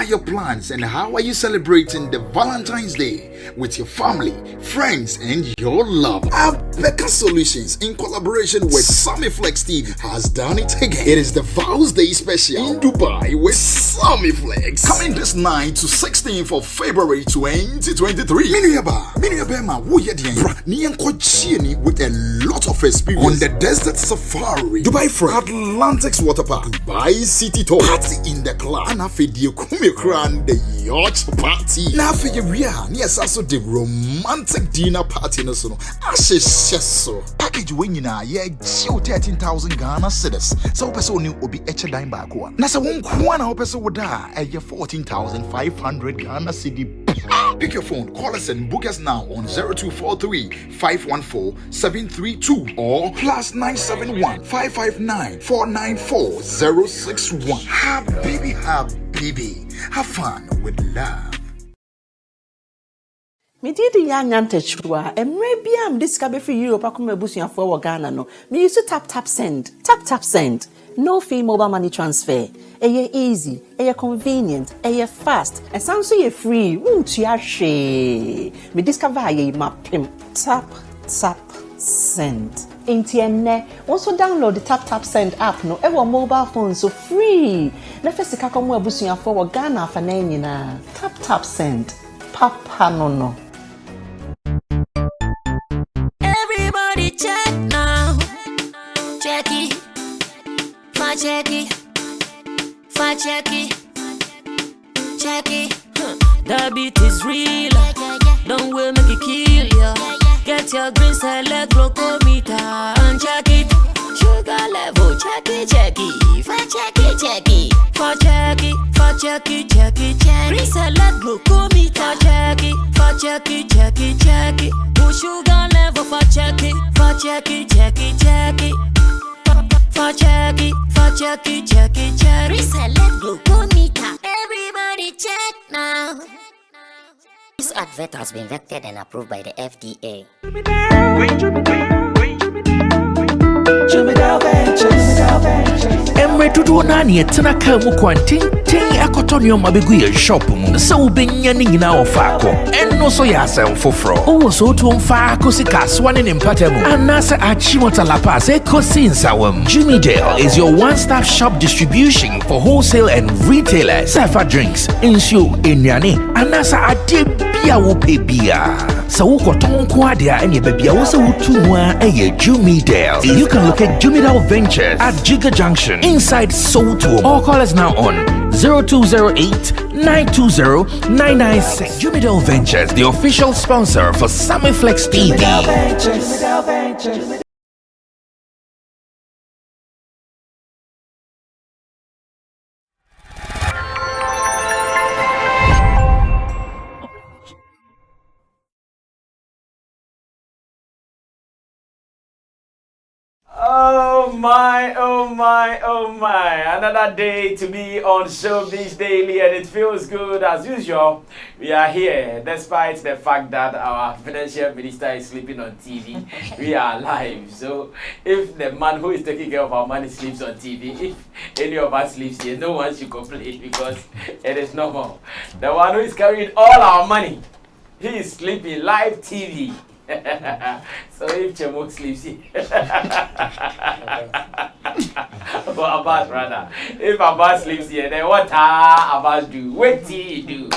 your plans and how are you celebrating the Valentine's Day with your family, friends, and your love? Abeka Solutions, in collaboration with Sammy Flex TV, has done it again. It is the Vows Day special in Dubai with Sammy Flex. Coming this 9 to 16th of February 2023. Minuyaba, with a lot of experience on the desert safari, Dubai Front, Atlantic's Water Park, Dubai City Tour, party in the club, and the yacht party. Now for you, yes, also the romantic dinner party. No, so package winning yeah, 13,000 Ghana cedis. So person will be each dime back one. Nasa one person would die at 14,500 Ghana cedi. Pick your phone, call us and book us now on 0243 514 732 or +971 559 494 061. Habibi, have fun with love. Me did the young antechua, and maybe I'm discovered for Europe. I come a bushing for Ghana. No, me used to tap send. No fee mobile money transfer. Eye easy, eye convenient, eye fast, and sounds so free. Won't you Shay? Me discover ye map tap send. Intienne also download the tap send app no ever mobile phone so free. Na first ka come abusuan for Ghana fa na nyina. Tap send. Papa no. Everybody check now. Check it. Check it. The beat is real. Don't will make it kill ya. Get your green select glucometer and check it. Sugar level, check it. Check it. Green select glucometer, check it. Push sugar level for check it. Check it. Reselect glucometer. Everybody check now. This advert has been vetted and approved by the FDA. Emre tudo nani etena ka mu kwantin akotonyo mabegu ye shop mu se ubenya ni nyina ofako enno so ya asem foforo owo so to mfa akosika swane ne mpatemu anase achimota lapas ekosi nsawam. Jumidale is your one-stop shop distribution for wholesale and retailers. Safa drinks, insure, enyane anase ade bia wo pebia. So ukoton ko ade a ene bebia wo se wutu a eye Jumidale. You can locate Jumidale Ventures at Giga Junction inside Soto or call us now on 0208-920-996. Jumidale Ventures, the official sponsor for Sammy Flex TV. Oh my. Another day to be on Showbiz Daily, and it feels good as usual. We are here despite the fact that our financial minister is sleeping on TV. We are live. So if the man who is taking care of our money sleeps on TV, if any of us sleeps here, no one should complain because it is normal. The one who is carrying all our money, he is sleeping live TV. So if Chemo sleeps here, Abbas rather, if Abbas sleeps here, then what Abbas do? What he do?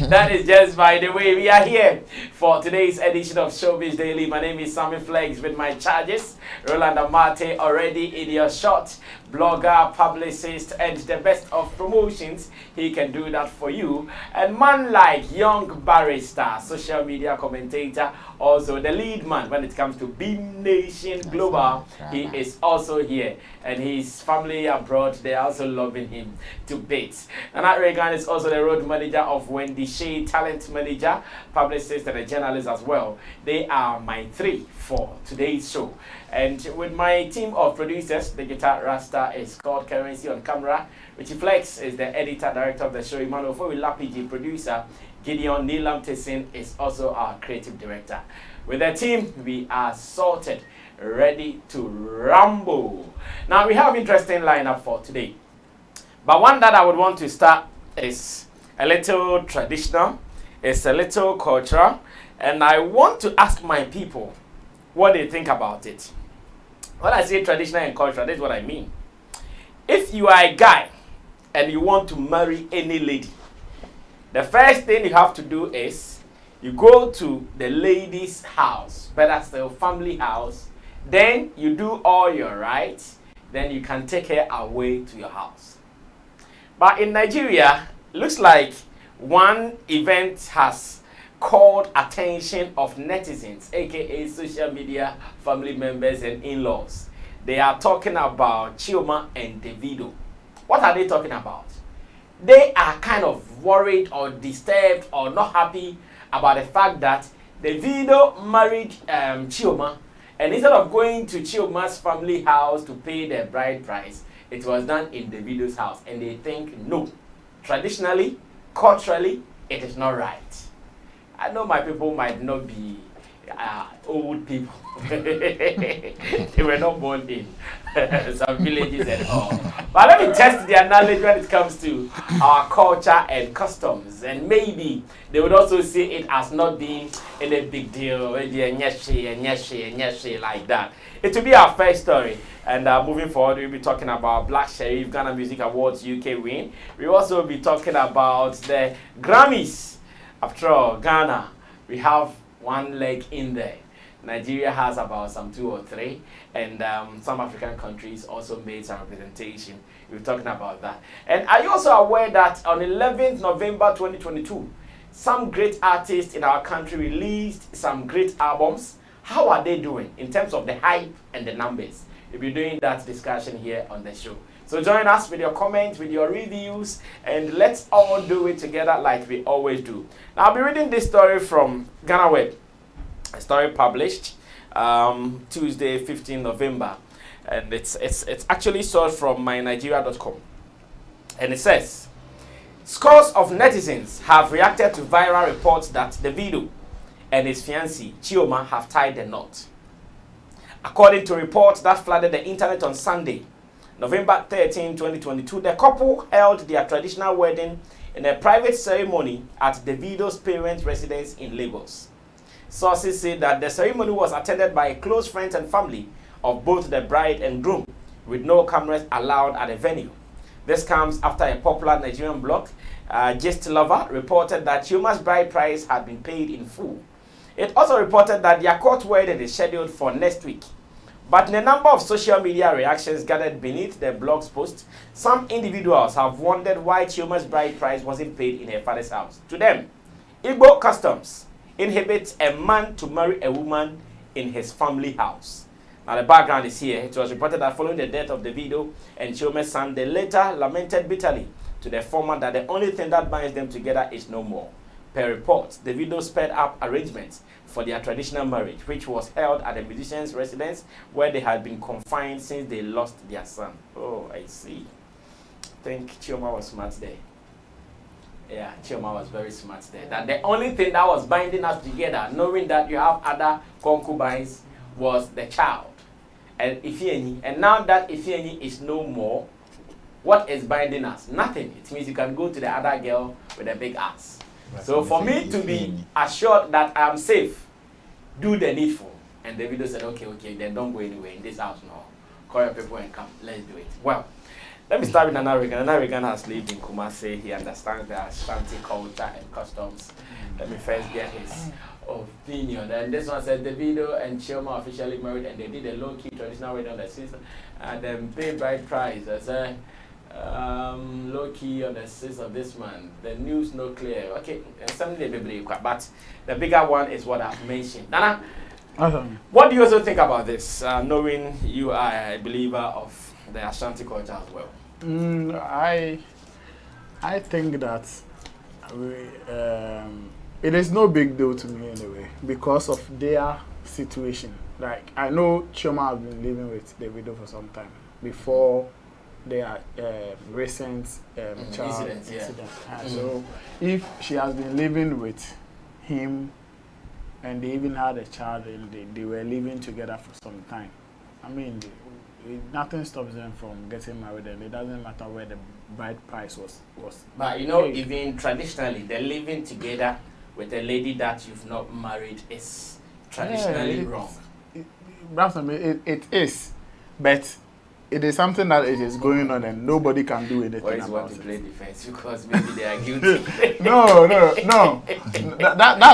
That is just by the way. We are here for today's edition of Showbiz Daily. My name is Sammy Flex with my charges, Roland Amate, already in your shot, blogger, publicist, and the best of promotions. He can do that for you. And man like young barrister, social media commentator, also the lead man when it comes to Beam Nation Global. He is also here, and his family abroad, they are also loving him to bits. And that Reagan is also the road manager of Wendy, Shay, talent manager, publicist, and a journalist as well. They are my three for today's show. And with my team of producers, the guitar Rasta is called Currency on camera. Richie Flex is the editor, director of the show. Emmanuel Fowi Lapiji, producer. Gideon Nilam Tessin is also our creative director. With the team, we are sorted, ready to rumble. Now, we have an interesting lineup for today. But one that I would want to start is a little traditional, it's a little cultural, and I want to ask my people what they think about it. When I say traditional and cultural, this is what I mean. If you are a guy and you want to marry any lady, the first thing you have to do is you go to the lady's house, better still family house, then you do all your rights, then you can take her away to your house. But in Nigeria, looks like one event has called attention of netizens, aka social media family members and in-laws. They are talking about Chioma and Davido. What are they talking about? They are kind of worried or disturbed or not happy about the fact that Davido married Chioma, and instead of going to Chioma's family house to pay the bride price, it was done in Davido's house. And they think, no, traditionally, culturally, it is not right. I know my people might not be old people. They were not born in some villages and all. But let me test their knowledge when it comes to our culture and customs. And maybe they would also see it as not being any big deal, like that. It will be our first story. And moving forward, we'll be talking about Black Sherif, Ghana Music Awards UK win. We'll also be talking about the Grammys. After all, Ghana, we have one leg in there. Nigeria has about some 2 or 3, and some African countries also made some representation. We're talking about that. And are you also aware that on 11th November 2022, some great artists in our country released some great albums? How are they doing in terms of the hype and the numbers? We'll be doing that discussion here on the show. So join us with your comments, with your reviews, and let's all do it together like we always do. Now, I'll be reading this story from Ghana Web. A story published Tuesday, 15 November. And it's actually sourced from mynigeria.com. And it says, scores of netizens have reacted to viral reports that Davido and his fiancée, Chioma, have tied the knot. According to reports that flooded the internet on Sunday, November 13, 2022, the couple held their traditional wedding in a private ceremony at Davido's parents' residence in Lagos. Sources say that the ceremony was attended by close friends and family of both the bride and groom, with no cameras allowed at the venue. This comes after a popular Nigerian blog, Gist Lover, reported that Chioma's bride price had been paid in full. It also reported that their court wedding is scheduled for next week. But in a number of social media reactions gathered beneath the blog's post, some individuals have wondered why Chioma's bride price wasn't paid in her father's house. To them, Igbo customs inhibits a man to marry a woman in his family house. Now the background is here. It was reported that following the death of Davido and Chioma's son, they later lamented bitterly to the former that the only thing that binds them together is no more. Per reports, Davido sped up arrangements for their traditional marriage, which was held at the musician's residence where they had been confined since they lost their son. Oh, I see. I think Chioma was smart there. Yeah, Chioma was very smart there. That the only thing that was binding us together, knowing that you have other concubines, was the child. And Ifeanyi. And now that Ifeanyi is no more, what is binding us? Nothing. It means you can go to the other girl with a big ass. So for me to be assured that I am safe, do the needful. And Davido said, okay, then don't go anywhere in this house now. Call your people and come. Let's do it. Well, let me start with Nana Regan. Nana Regan has lived in Kumasi. He understands the Ashanti culture and customs. Let me first get his opinion. And this one said Davido and Chioma officially married, and they did a low-key traditional wedding on the sister. And then paid bride price. I said, low-key on the 6th of this month. The news not clear. Okay, something but the bigger one is what I've mentioned. Nana, what do you also think about this, knowing you are a believer of the Ashanti culture as well? I think that it is no big deal to me anyway because of their situation. Like, I know Chioma has been living with Davido for some time before their recent child incident. So if she has been living with him and they even had a child and they were living together for some time, I mean, nothing stops them from getting married, and it doesn't matter where the bride price was. But you know, even traditionally, the living together with a lady that you've not married is traditionally wrong. It is, but it is something that it is going on and nobody can do anything Or is about want to it. play defense because maybe they are guilty. No. That's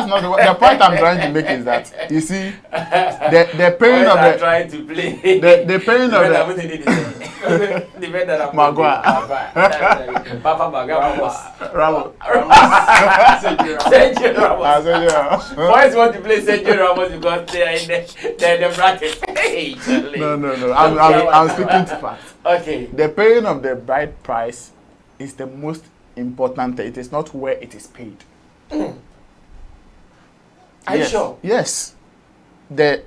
not the point I'm trying to make is that you see the pain of the trying to play the pain of the Magua. Papa Magua. Ramos. Sergio Ramos. Boys want to play Sergio Ramos because they are in the bracket. Hey, No. I'm speaking to facts. Okay. The paying of the bride price is the most important thing. It is not where it is paid. Are you sure? Yes. The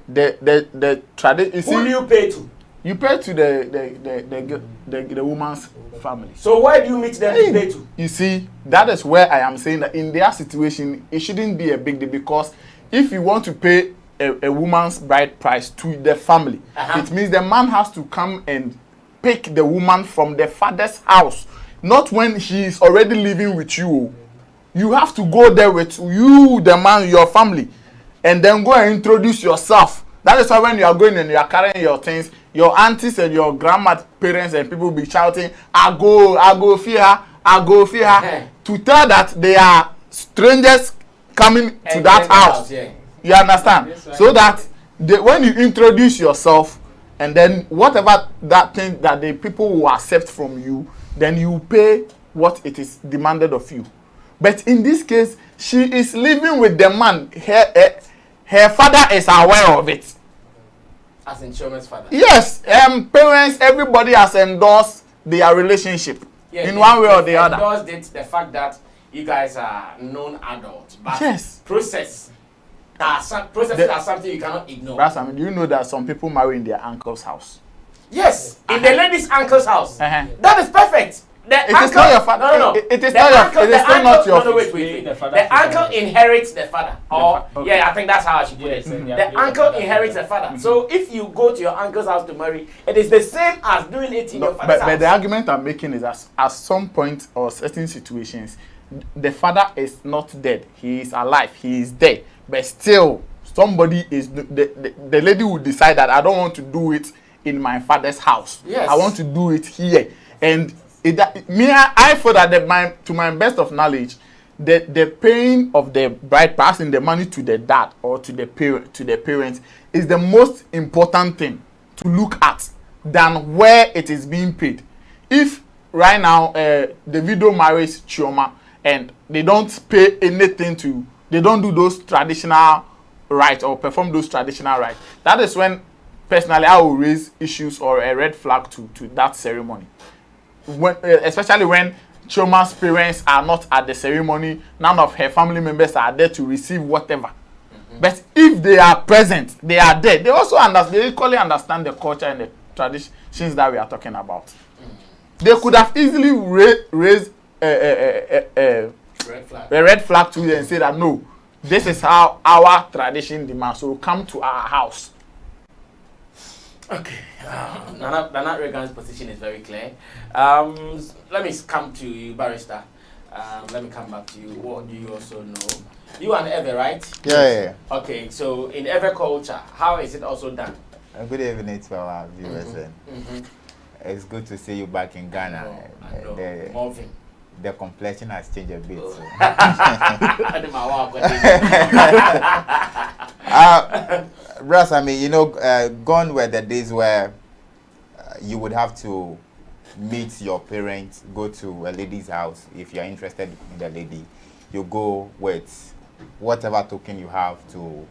tradition. Who do you pay to? You pay to the woman's family. So why do you meet them to pay to? You see, that is where I am saying that in their situation, it shouldn't be a big deal, because if you want to pay a woman's bride price to the family, it means the man has to come and pick the woman from the father's house, not when he is already living with you. You have to go there with you, the man, your family, and then go and introduce yourself. That is why when you are going and you are carrying your things, your aunties and your grandparents and people will be shouting, I go fear her, to tell that they are strangers coming to that house. You understand? Right. So that when you introduce yourself, and then whatever that thing that the people will accept from you, then you pay what it is demanded of you. But in this case, she is living with the man. Her father is aware of it. As in Choma's father? Yes. Parents, everybody has endorsed their relationship in one way or the other. Endorsed it, the fact that you guys are known adults. But yes. Processes are something you cannot ignore. Do you know that some people marry in their uncle's house? Yes, in the lady's uncle's house. That is perfect. It is not your father. No. It is still not your father. Wait. The uncle inherits the father. Yeah, I think that's how I should put it. The uncle inherits the father. So if you go to your uncle's house to marry, it is the same as doing it in your father's house. But the argument I'm making is that at some point or certain situations, the father is not dead. He is alive. He is dead. But still, somebody is the lady will decide that I don't want to do it in my father's house. Yes. I want to do it here. And I feel that to my best of knowledge, the paying of the bride, passing the money to the dad or to the parents is the most important thing to look at than where it is being paid. If right now Davido marries Chioma and they don't pay anything they don't do those traditional rites or perform those traditional rites, that is when personally I will raise issues or a red flag to that ceremony. Especially when Choma's parents are not at the ceremony, none of her family members are there to receive whatever. But if they are present, they are there. They also they equally understand the culture and the traditions that we are talking about. They could have easily raised a red flag to you and say that no, this is how our tradition demands. So come to our house. Okay. Nana Reagan's position is very clear. Let me come to you, Barrister. Let me come back to you. What do you also know? You and Eve, right? Yeah. Okay, so in Eve culture, how is it also done? Good evening to our viewers. It's good to see you back in Ghana. The complexion has changed a bit. So. Russ, I mean, gone were the days where you would have to meet your parents, go to a lady's house. If you're interested in the lady, you go with whatever token you have to,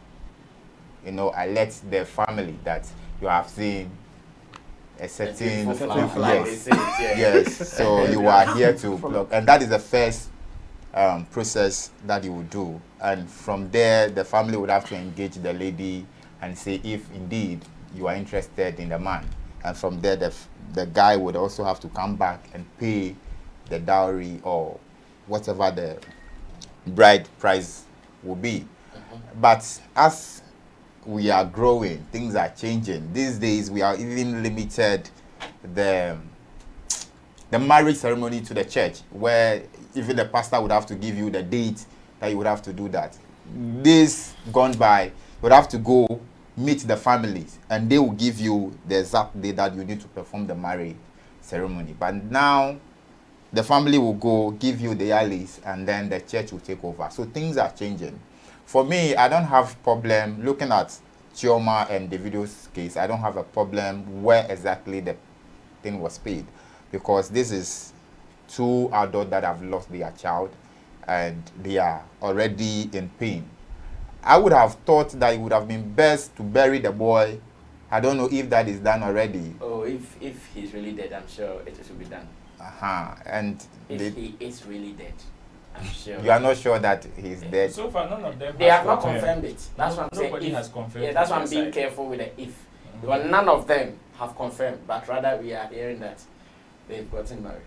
alert the family that you have seen a certain yes. So you are here to block, and that is the first process that you would do. And from there, the family would have to engage the lady and say if indeed you are interested in the man. And from there, the guy would also have to come back and pay the dowry or whatever the bride price will be. But as we are growing, things are changing. These days, we are even limited the marriage ceremony to the church, where even the pastor would have to give you the date that you would have to do that. Days gone by, you would have to go meet the families, and they will give you the exact day that you need to perform the marriage ceremony. But now, the family will go give you the list, and then the church will take over. So things are changing. For me, I don't have problem looking at Chioma and Davido's case. I don't have a problem where exactly the thing was paid, because this is two adults that have lost their child and they are already in pain. I would have thought that it would have been best to bury the boy. I don't know if that is done already. Oh, if he's really dead, I'm sure it will be done. And if he is really dead, I'm sure. You are not sure that he's dead? So far, none of them they have not confirmed it. That's what I'm saying. Nobody has confirmed. Yeah, that's why I'm being careful with the if. Well, none of them have confirmed, but rather we are hearing that they've gotten married.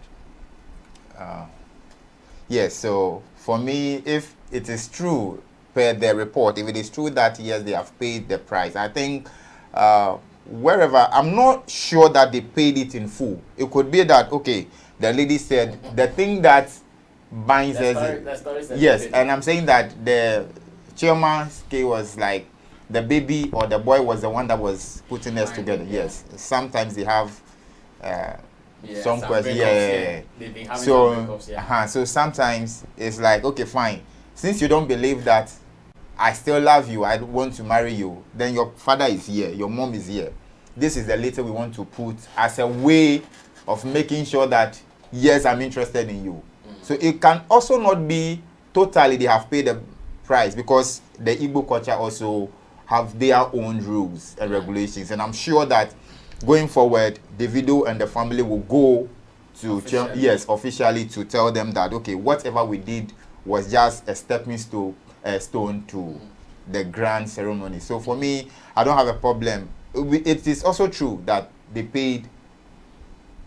Yes, so for me, if it is true, per the report, if it is true that yes, they have paid the price, I think wherever, I'm not sure that they paid it in full. It could be that, okay, the lady said the thing that binds us. Yes, and I'm saying that the chairman's case was like the baby or the boy was the one that was putting us together. Yes, sometimes they have some questions. Yeah. So sometimes it's like, okay, fine. Since you don't believe that I still love you, I want to marry you, then your father is here, your mom is here. This is the letter we want to put as a way of making sure that, yes, I'm interested in you. So it can also not be totally they have paid the price, because the Igbo culture also have their own rules and regulations. And I'm sure that going forward, Davido and the family will go to officially to tell them that, okay, whatever we did was just a stepping stone to the grand ceremony. So for me, I don't have a problem. It is also true that they paid.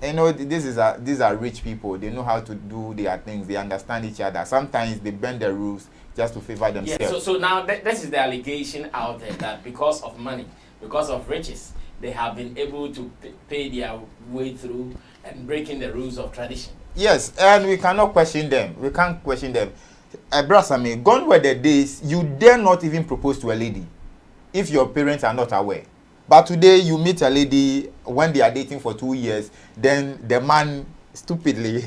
You know, these are rich people. They know how to do their things. They understand each other. Sometimes they bend the rules just to favor themselves. Yeah, so now this is the allegation out there that because of money, because of riches, they have been able to pay their way through and breaking the rules of tradition. Yes, and we cannot question them. We can't question them. Sammy, gone were the days you dare not even propose to a lady if your parents are not aware. But today you meet a lady when they are dating for 2 years, then the man stupidly,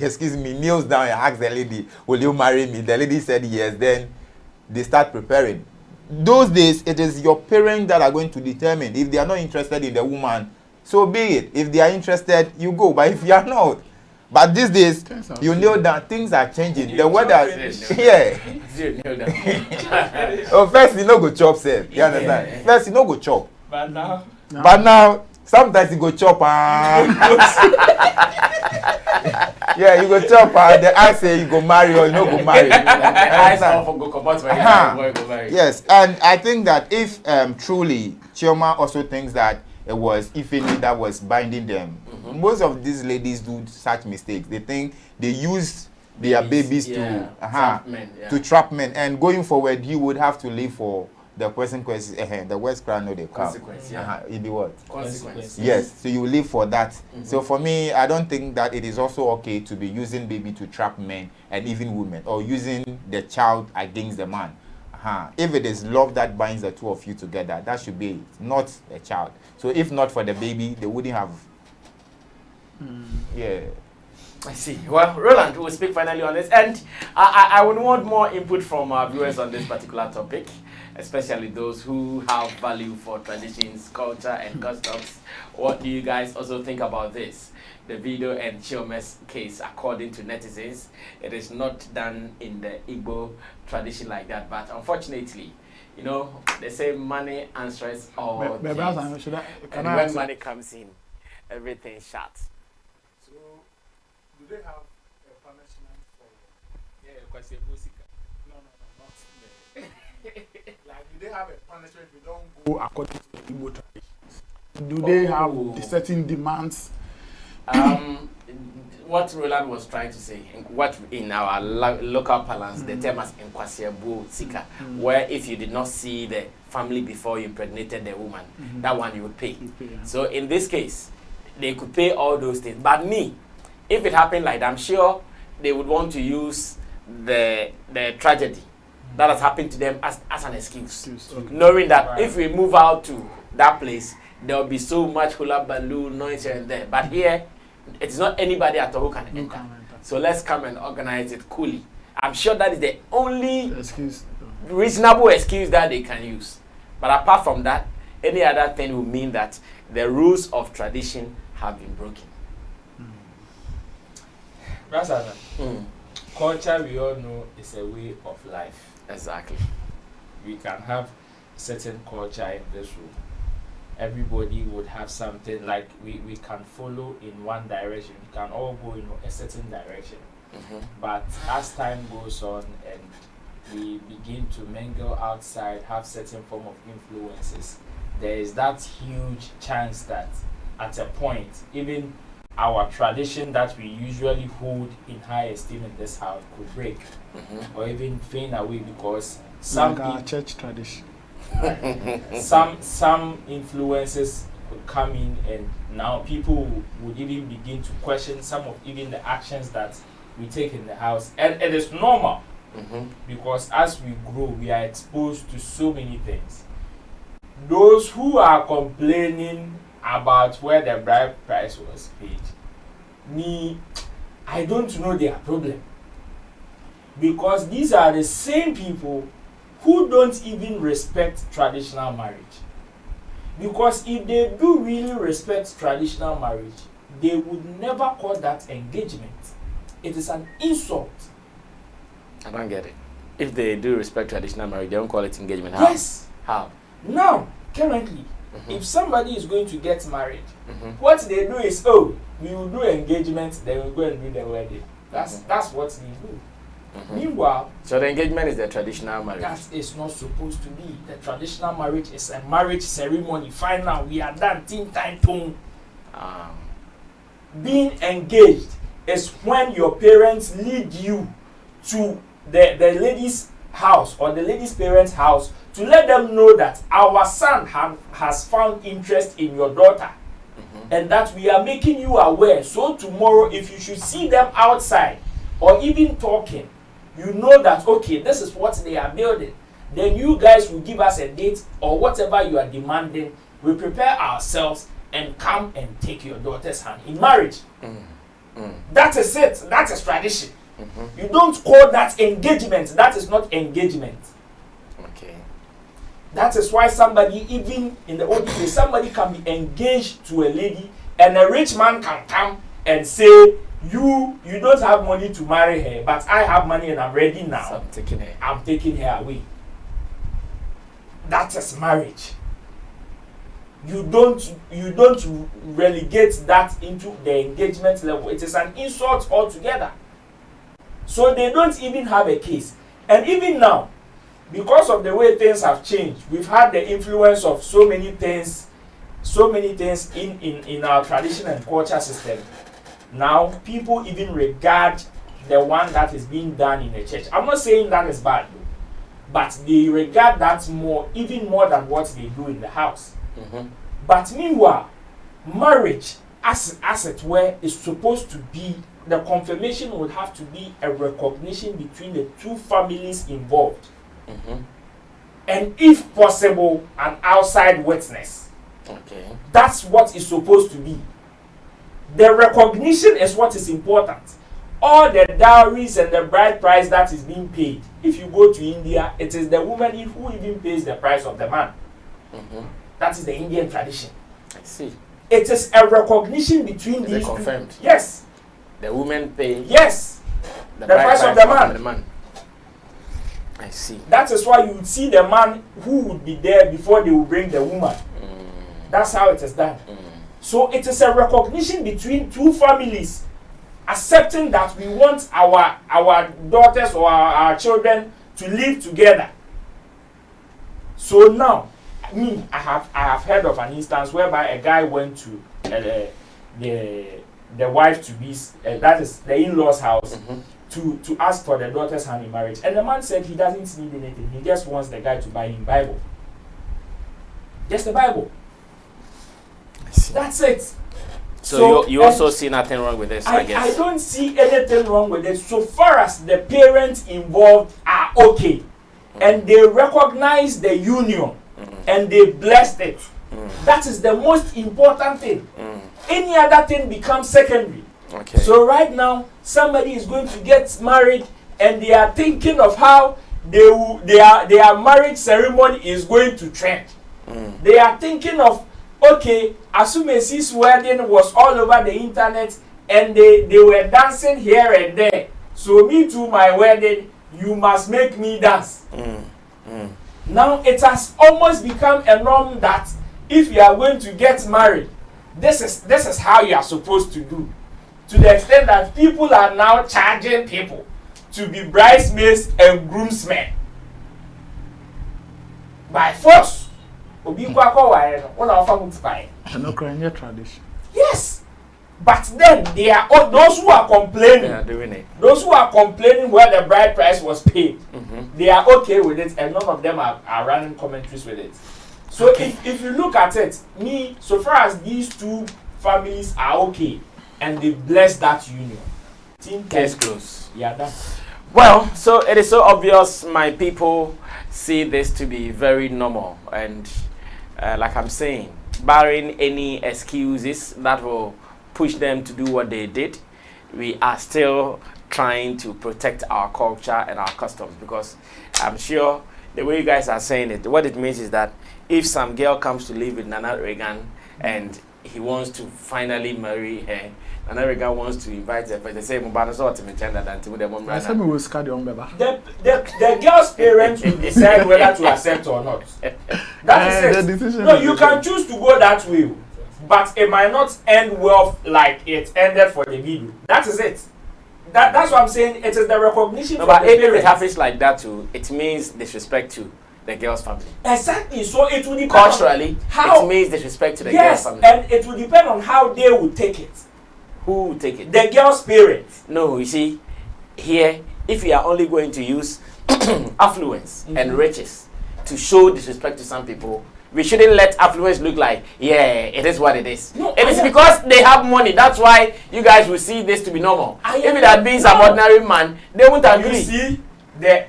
kneels down and asks the lady, will you marry me? The lady said yes, then they start preparing. Those days, it is your parents that are going to determine. If they are not interested in the woman, so be it. If they are interested, you go. But if you are not, but these days, you know that things are changing. The weather, oh, first you know go chop, sir. You understand? First you know go chop. But now, sometimes you go chop. Yeah, you go chop. The eye say you go marry or you no go marry. Yes, and I think that if truly Chioma also thinks that it was Ifeni that was binding them. Most of these ladies do such mistakes. They think they use their babies to trap men. And going forward, you would have to live for the person the West crown or the consequence. In the what? Consequence. Yes. So you live for that. So for me, I don't think that it is also okay to be using baby to trap men and even women, or using the child against the man. If it is love that binds the two of you together, that should be it, not a child. So if not for the baby, they wouldn't have. Yeah. I see. Well, Roland will speak finally on this, and I would want more input from our viewers on this particular topic, especially those who have value for traditions, culture, and customs. What do you guys also think about this? The Davido and Chioma's case, according to netizens, it is not done in the Igbo tradition like that. But unfortunately, you know, they say money answers all things. And when money comes in, everything shuts. So, do they have a punishment for? Yeah, because music. No, not like, do they have a punishment if you don't go according to the Igbo traditions? Do they have the certain demands What Roland was trying to say, what in our local parlance, the term as inquasiable sika, where if you did not see the family before you impregnated the woman, that one you would pay. So in this case, they could pay all those things. But me, if it happened like that, I'm sure they would want to use the tragedy that has happened to them as an excuse. Knowing that if we move out to that place, there will be so much hula balloon noise here and there. But here, it's not anybody at all who can enter. So let's come and organize it coolly. I'm sure that is the only reasonable excuse that they can use. But apart from that, any other thing will mean that the rules of tradition have been broken. Brother, culture, we all know, is a way of life. Exactly. We can have certain culture in this room. Everybody would have something like we can follow in one direction. We can all go in a certain direction. But as time goes on and we begin to mingle outside, have certain form of influences, there is that huge chance that at a point, even our tradition that we usually hold in high esteem in this house could break or even fade away because some like our church tradition. some influences would come in and now people would even begin to question some of even the actions that we take in the house, and it is normal because as we grow we are exposed to so many things. Those who are complaining about where the bride price was paid, I don't know their problem, because these are the same people who don't even respect traditional marriage. Because if they do really respect traditional marriage, they would never call that engagement. It is an insult. I don't get it. If they do respect traditional marriage, they don't call it engagement. How? Yes. How? Now, currently, if somebody is going to get married, what they do is, we will do engagement, then we'll go and do the wedding. That's what they do. Meanwhile, so the engagement is the traditional marriage. That is not supposed to be. The traditional marriage is a marriage ceremony. Final, we are done. Ting time boom. Being engaged is when your parents lead you to the lady's house or the lady's parents' house to let them know that our son has found interest in your daughter and that we are making you aware. So tomorrow, if you should see them outside or even talking, you know that, okay, this is what they are building. Then you guys will give us a date or whatever you are demanding. We prepare ourselves and come and take your daughter's hand in marriage. That is it. That is tradition. You don't call that engagement. That is not engagement. Okay. That is why somebody, even in the old days, somebody can be engaged to a lady and a rich man can come and say, you don't have money to marry her, but I have money and I'm ready now. So I'm taking her away. That is marriage. You don't relegate that into the engagement level. It is an insult altogether. So they don't even have a case. And even now, because of the way things have changed, we've had the influence of so many things in our tradition and culture system. Now, people even regard the one that is being done in the church. I'm not saying that is bad, but they regard that even more than what they do in the house. But meanwhile, marriage, as it were, is supposed to be, the confirmation would have to be a recognition between the two families involved. And if possible, an outside witness. Okay. That's what it's supposed to be. The recognition is what is important. All the dowries and the bride price that is being paid, if you go to India, it is the woman who even pays the price of the man. That is the Indian tradition. I see. It is a recognition between these two. Confirmed. Yes. The woman pay. Yes. The price of the man. I see. That is why you would see the man who would be there before they will bring the woman. That's how it is done. So it is a recognition between two families accepting that we want our daughters or our children to live together. So now, I have heard of an instance whereby a guy went to the the wife to be, that is the in-laws' house, to ask for the daughter's hand in marriage. And the man said he doesn't need anything. He just wants the guy to buy him Bible. Just the Bible. That's it. So you also see nothing wrong with this, I guess. I don't see anything wrong with it so far as the parents involved are okay. And they recognize the union and they blessed it. That is the most important thing. Any other thing becomes secondary. Okay. So right now, somebody is going to get married and they are thinking of how their marriage ceremony is going to trend. They are thinking of, okay, Asumesi's wedding was all over the internet and they were dancing here and there. So me too, my wedding, you must make me dance. Now it has almost become a norm that if you are going to get married, this is how you are supposed to do. To the extent that people are now charging people to be bridesmaids and groomsmen. By force. And no tradition. Yes. But then they are those who are complaining. They are doing it. Those who are complaining where the bride price was paid, they are okay with it, and none of them are running commentaries with it. So if you look at it, so far as these two families are okay, and they bless that union, Case closed. Yeah, that. Well, so it is so obvious my people see this to be very normal, and like I'm saying, barring any excuses that will push them to do what they did, we are still trying to protect our culture and our customs, because I'm sure the way you guys are saying it, what it means is that if some girl comes to live with Nana Reagan and he wants to finally marry her, Nana Reagan wants to invite her, but they say, the girl's parents will decide whether to accept or not. That is it. No, you can choose to go that way, but it might not end well like it ended for the video. That is it. That's what I'm saying. It is the recognition. No, but if it happens like that too, it means disrespect to the girl's family. Exactly. So it will depend culturally. How it means disrespect to the girl's family. And it will depend on how they will take it. Who will take it? The girl's parents. No, you see, here, if you are only going to use affluence and riches to show disrespect to some people, we shouldn't let affluence look like, it is what it is. No, it is because they have money. That's why you guys will see this to be normal. If it had been some ordinary man, they wouldn't agree. You see, the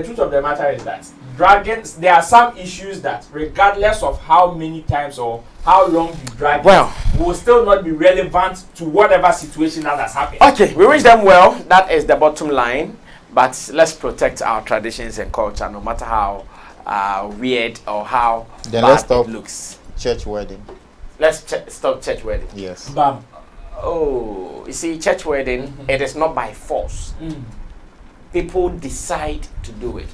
truth of the matter is that dragons, there are some issues that regardless of how many times or how long you drag will still not be relevant to whatever situation that has happened. Okay, we wish them well. That is the bottom line. But let's protect our traditions and culture, no matter how weird or how bad it looks. Church wedding. Let's stop church wedding. Yes. Bam. Oh, you see, church wedding, it is not by force. People decide to do it.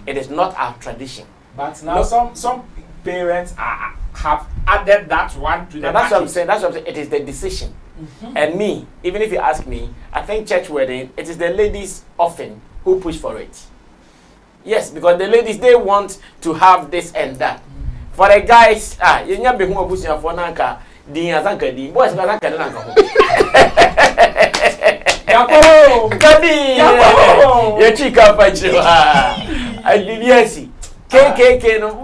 It is not our tradition. But now some parents have added that one to the that's what I'm saying. That's what I'm saying. It is the decision. And me, even if you ask me, I think church wedding, it is the ladies often who push for it. Yes, because the ladies, they want to have this and that. For the guys, you can't be home for nanka. Boys, KKK, no,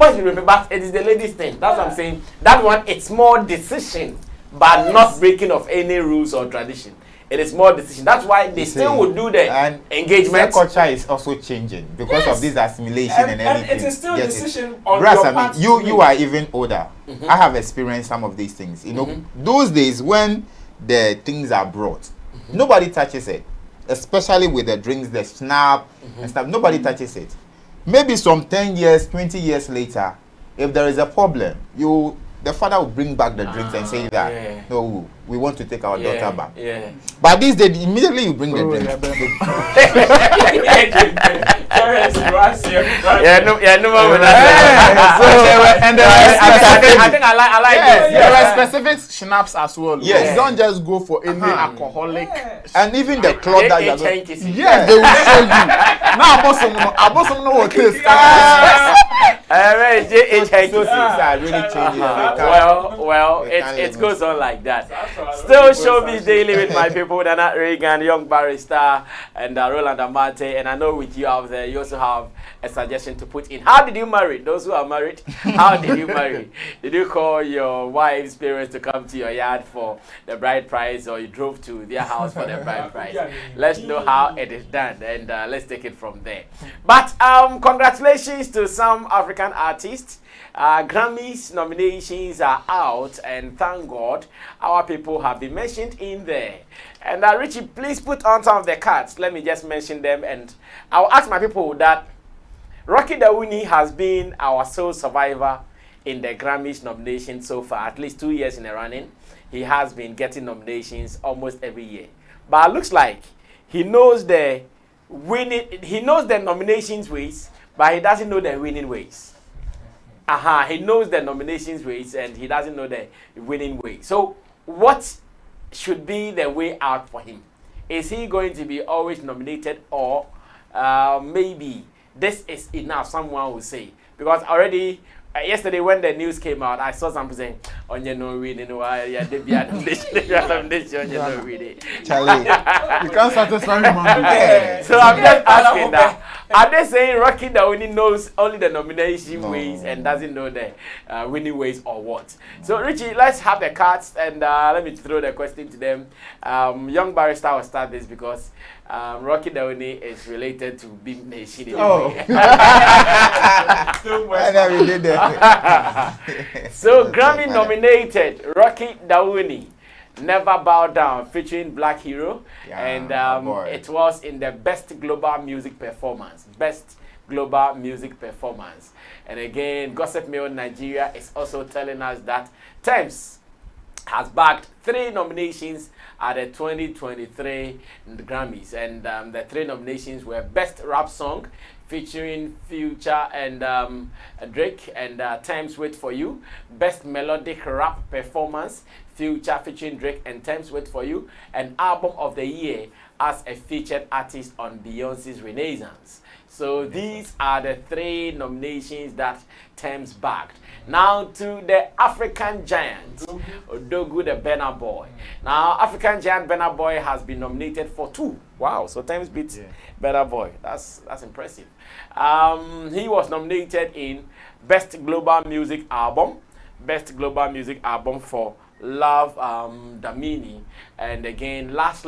but it is the ladies' thing. That's what I'm saying. That one, it's more decision, but not breaking of any rules or tradition. It is more decision. That's why they still would do the engagement. Culture is also changing because of this assimilation and everything. And it is still decision on your part. You are even older. I have experienced some of these things. You know, those days when the things are brought, nobody touches it. Especially with the drinks, the snap and stuff. Nobody touches it. Maybe some 10 years, 20 years later, if there is a problem, the father will bring back the drinks and say that, no, we want to take our daughter back. But these days, immediately you bring the drinks. I think I like this. There are specific schnapps as well. Yes. You don't just go for any alcoholic. And even the cloth that you are going yes, they will show you. Now, I bought some no taste. Things are really changing. Well, it goes on like that. Still Showbiz Daily with my people, Nana Reagan, Young Barrister, and Roland Amate. And I know with you out there, you also have a suggestion to put in. How did you marry? Those who are married, how did you marry? Did you call your wife's parents to come to your yard for the bride price, or you drove to their house for the bride price? Let's know how it is done, and let's take it from there. But congratulations to some African artists. Grammys nominations are out, and thank God our people have been mentioned in there. And Richie, please put on some of the cards. Let me just mention them, and I'll ask my people that Rocky Dawuni has been our sole survivor in the Grammys nomination so far, at least 2 years in a running. He has been getting nominations almost every year. But it looks like he knows the nominations ways, but he doesn't know the winning ways. He knows the nominations ways, and he doesn't know the winning way. So what should be the way out for him? Is he going to be always nominated, or maybe this is enough, someone will say? Because already yesterday when the news came out, I saw something saying, "On your no reading, Charlie, you can't satisfy me. So I'm just asking that. Are they saying Rocky Dawuni knows only the nomination ways and doesn't know the winning ways, or what? So Richie, let's have the cards, and let me throw the question to them. Young Barrister will start this because Rocky Dawuni is related to Bim Nation. So Grammy nominated Rocky Dawuni, Never Bow Down, featuring Black Hero, and it was in the Best Global Music Performance. Best Global Music Performance. And again, Gossip Mail Nigeria is also telling us that Thames has bagged 3 nominations at the 2023 Grammys, and the 3 nominations were Best Rap Song featuring Future and Drake and Times Wait For You, Best Melodic Rap Performance, Future featuring Drake and Times Wait For You, and Album of the Year as a featured artist on Beyonce's Renaissance. So these are the 3 nominations that Thames bagged. Now to the African giant, Odogu the Burna Boy. Now African giant Burna Boy has been nominated for 2. Wow, so Thames beats Burna Boy. That's impressive. He was nominated in Best Global Music Album, Best Global Music Album for Love Damini, and again Last,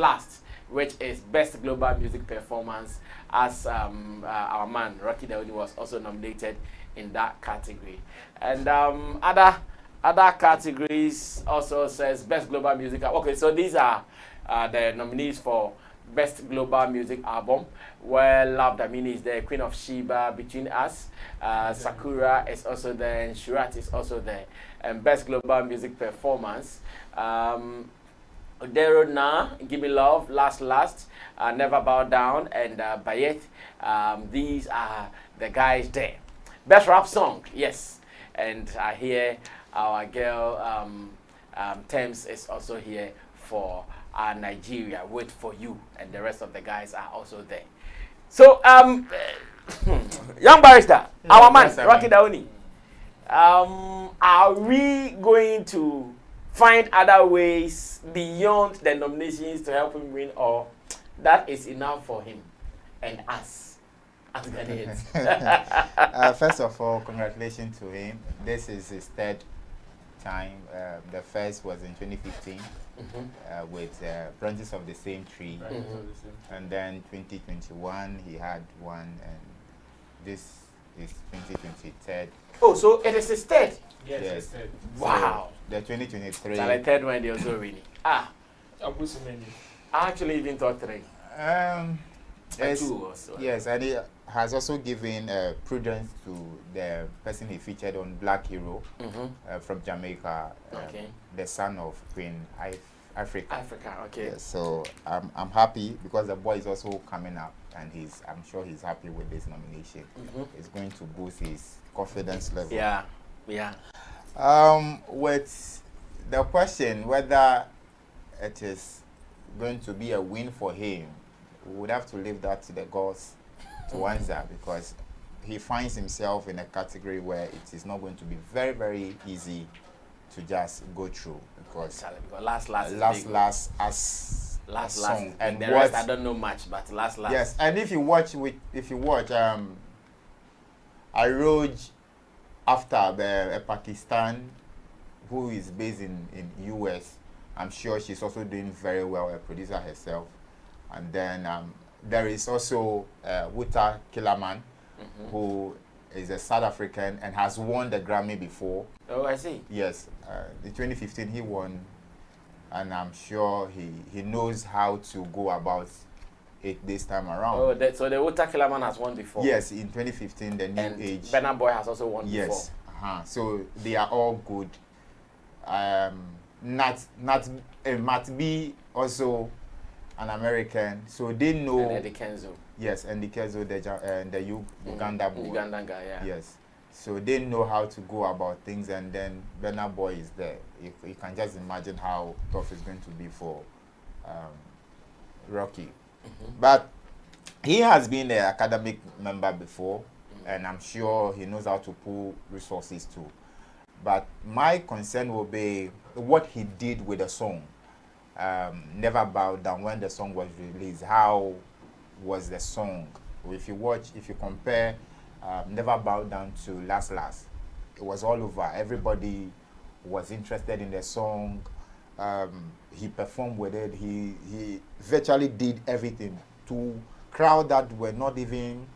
which is Best Global Music Performance, as our man Rocky Dawuni was also nominated in that category. And other categories also says Best Global Music. Okay, so these are the nominees for Best Global Music Album, where Love Damini is there, Queen of Sheba, Between Us, Sakura is also there, and Shurat is also there. And Best Global Music Performance, Odero Na, Give Me Love, Last, Never Bow Down, and Bayet. These are the guys there. Best Rap Song, yes. And I hear our girl Thames is also here for Nigeria, Wait For You, and the rest of the guys are also there. So, Young Barrister, our man, Rocky Dawuni, are we going to find other ways beyond the nominations to help him win, or that is enough for him and us as Ghanaians? First of all, congratulations to him. This is his 3rd time. The first was in 2015 with Branches of the Same Tree, and then 2021 he had one, and this is 2023. Oh, so it is his 3rd? Yes, Yes. it's third. Wow. The 2023. So the 3rd one they also winning. I actually even thought 3. Yes, 2 also. yes, and he has also given prudence to the person he featured on Black Hero from Jamaica, the son of Queen Africa. Okay. Yes, so I'm happy because the boy is also coming up, and I'm sure he's happy with this nomination. It's going to boost his confidence level. Yeah. With the question whether it is going to be a win for him, we would have to leave that to the gods to answer, because he finds himself in a category where it is not going to be very, very easy to just go through because last song and the rest I don't know much, but last. Yes, and if you watch Aroj after a Pakistan who is based in US, I'm sure she's also doing very well, a producer herself. And then there is also Wuta Kilaman, who is a South African and has won the Grammy before. Oh, I see. Yes, in 2015 he won, and I'm sure he knows how to go about it this time around. Oh, so the Wuta Kilaman has won before? Yes, in 2015, the New and Age. Burna Boy has also won before? Yes, so they are all good. Matt B also an American, so they know. And Eddie Kenzo. Yes, and the Kenzo, the Uganda boy. Ugandan guy, yeah. Yes, so they know how to go about things, and then Burna Boy is there. You can just imagine how tough it's going to be for Rocky. But he has been an academic member before, and I'm sure he knows how to pull resources too. But my concern will be what he did with the song. Never Bow Down, when the song was released, how was the song? If you compare Never Bow Down to Last, it was all over. Everybody was interested in the song. He performed with it. He virtually did everything to crowd that were not even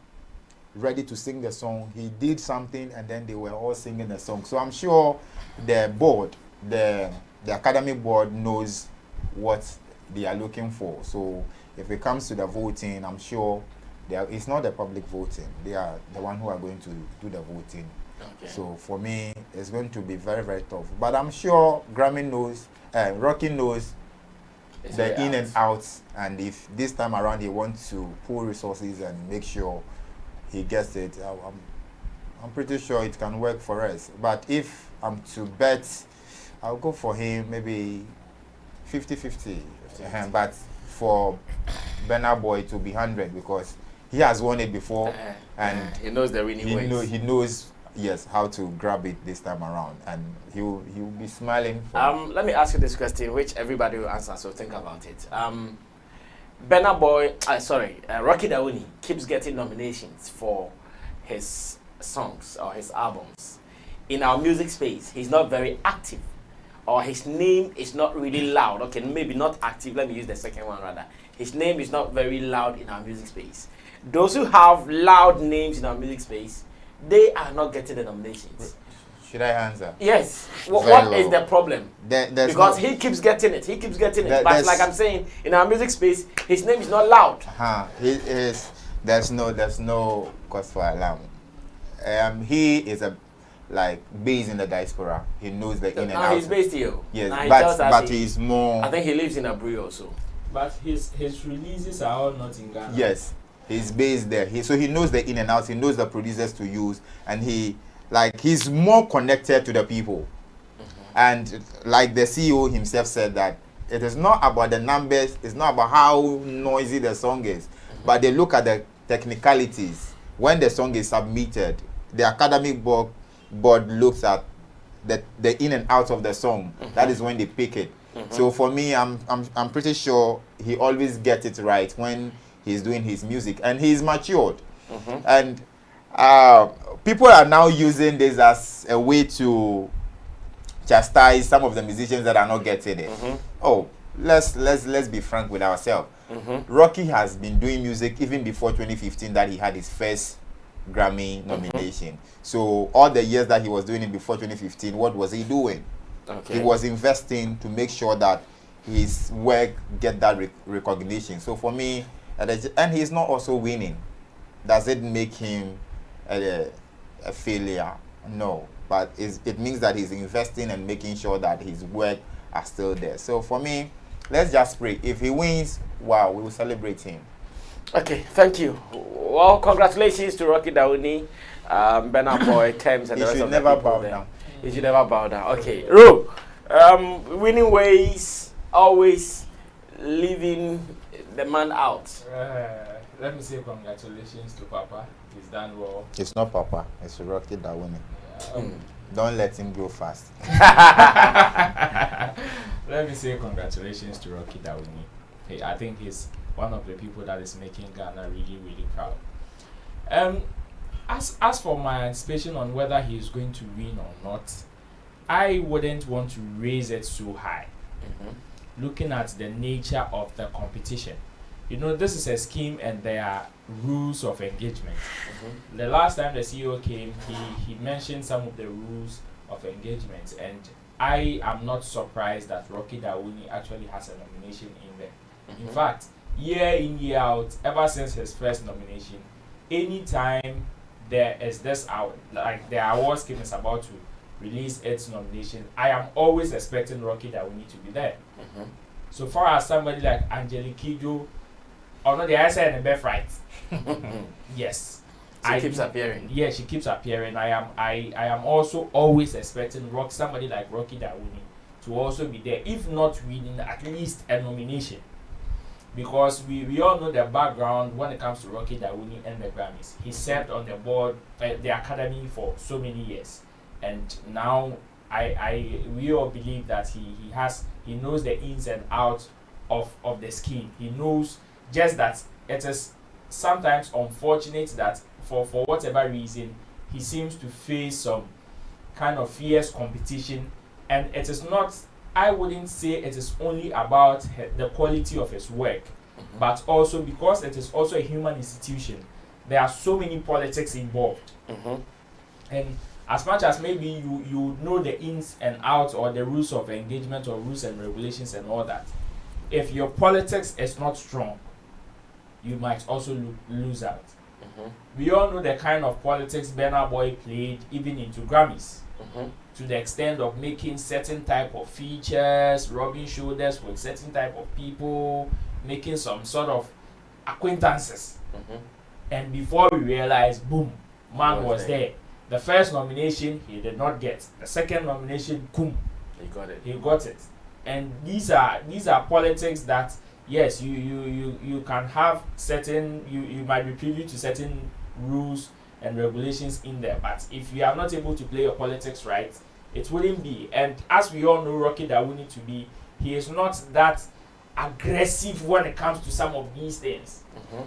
ready to sing the song. He did something and then they were all singing the song. So I'm sure the board, the academic board knows what they are looking for. So if it comes to the voting, I'm sure it's not the public voting. They are the one who are going to do the voting. Okay. So for me, it's going to be very, very tough. But I'm sure Grammy knows, Rocky knows the in and outs. And if this time around he wants to pull resources and make sure he gets it, I'm pretty sure it can work for us. But if I'm to bet, I'll go for him maybe 50-50. But for Burna Boy to be 100 because he has won it before and he knows the winning ways. He knows, yes, how to grab it this time around, and he'll be smiling. Let me ask you this question, which everybody will answer, so think about it. Burna Boy, Rocky Dawuni keeps getting nominations for his songs or his albums. In our music space, he's not very active, or his name is not really loud. Okay, maybe not active, let me use the second one rather. His name is not very loud in our music space. Those who have loud names in our music space, they are not getting the nominations. Should I answer? Yes. What is the problem? Because he keeps getting it. But like I'm saying, in our music space, his name is not loud. There's no cause for alarm. He is based in the diaspora. He knows the in and out. He's based here. Yes, but he's more. I think he lives in Abreu also. But his releases are all not in Ghana. Yes, he's based there. So he knows the in and out. He knows the producers to use, and he's more connected to the people. And like the CEO himself said that it is not about the numbers. It's not about how noisy the song is, but they look at the technicalities. When the song is submitted, the academic board looks at the in and out of the song. That is when they pick it. So for me, I'm pretty sure he always gets it right when he's doing his music, and he's matured. And people are now using this as a way to chastise some of the musicians that are not getting it. Oh, let's be frank with ourselves. Rocky has been doing music even before 2015 that he had his first Grammy nomination. So all the years that he was doing it before 2015, what was he doing? He was investing to make sure that his work get that recognition. So for me, and he's not also winning. Does it make him a failure? No, but it means that he's investing and making sure that his work are still there. So for me, let's just pray. If he wins, wow, we will celebrate him. Okay, thank you. Well, congratulations to Rocky Dawuni, Burna Boy, Thames, and the rest of the people. Bow down. You should never bow down. Okay, Ro, winning ways always leaving the man out? Let me say congratulations to Papa. He's done well. It's not Papa. It's Rocky Dawuni. Don't let him go fast. Let me say congratulations to Rocky Dawuni. Hey, I think he's one of the people that is making Ghana really, really proud. As for my anticipation on whether he is going to win or not, I wouldn't want to raise it so high. Looking at the nature of the competition, you know, this is a scheme and there are rules of engagement. The last time the CEO came, he mentioned some of the rules of engagement, and I am not surprised that Rocky Dawuni actually has a nomination in there. In fact, year in, year out, ever since his first nomination, anytime there is this out, like the award scheme is about to release its nomination, I am always expecting Rocky Dawuni to be there. So far as somebody like Angelique Kidjo, or not the answer in the best right. Yes. She keeps appearing. Yeah, she keeps appearing. I am also always expecting somebody like Rocky Dawuni to also be there, if not winning, at least a nomination. Because we all know the background when it comes to Rocky Dawuni and the Grammys. He served on the board, the academy for so many years, and now we all believe that he knows the ins and outs of the scheme. He knows just that it is sometimes unfortunate that for whatever reason he seems to face some kind of fierce competition, and it is not, I wouldn't say it is only about the quality of his work, but also because it is also a human institution. There are so many politics involved, and as much as maybe you know the ins and outs or the rules of engagement or rules and regulations and all that, if your politics is not strong, you might also lose out. We all know the kind of politics Burna Boy played even into Grammys, to the extent of making certain type of features, rubbing shoulders with certain type of people, making some sort of acquaintances. And before we realized, boom, man was there. The first nomination he did not get. The second nomination, boom, he got it. And these are politics that, yes, you can have certain, you might be privy to certain rules and regulations in there, but if you are not able to play your politics right, it wouldn't be. And as we all know Rocky Dawuni to be, he is not that aggressive when it comes to some of these things.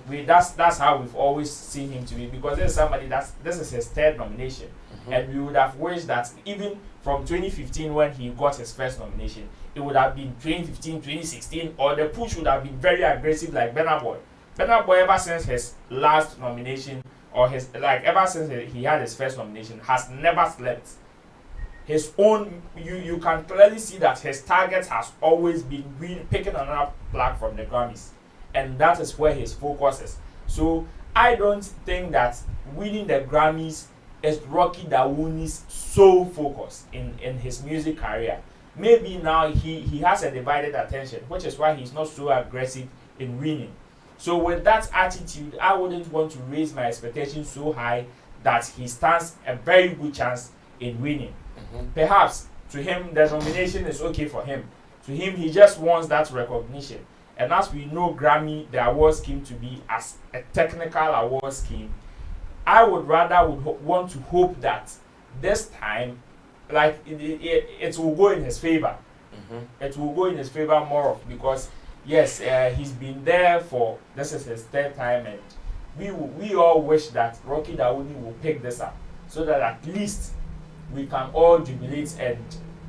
That's how we've always seen him to be, because there's somebody this is his third nomination, and we would have wished that even from 2015 when he got his first nomination, it would have been 2015, 2016, or the push would have been very aggressive like Burna Boy. Burna Boy, ever since his last nomination, or ever since he had his first nomination, has never slept. His own, you can clearly see that his target has always been picking another plaque from the Grammys, and that is where his focus is. So I don't think that winning the Grammys is Rocky Dawuni's sole focus in his music career. Maybe now he has a divided attention, which is why he's not so aggressive in winning. So with that attitude, I wouldn't want to raise my expectations so high that he stands a very good chance in winning. Perhaps to him the nomination is okay for him. To him, he just wants that recognition. And as we know Grammy, the award scheme to be as a technical award scheme, I would rather want to hope that this time, like it will go in his favor. It will go in his favor more, because yes, he's been there for, this is his third time, and we all wish that Rocky Dawuni will pick this up, so that at least we can all jubilate and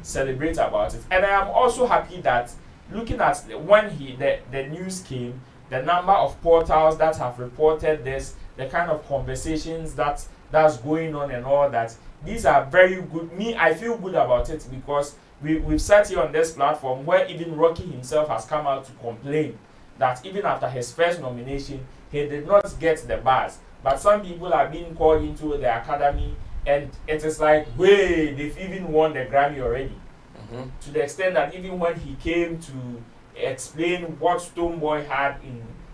celebrate about it. And I am also happy that looking at when the news came, the number of portals that have reported this, the kind of conversations that's going on and all that, these are very good. I feel good about it, because we've sat here on this platform where even Rocky himself has come out to complain that even after his first nomination, he did not get the buzz. But some people are being called into the academy, and it is like, wait, they've even won the Grammy already. To the extent that even when he came to explain what Stonebwoy had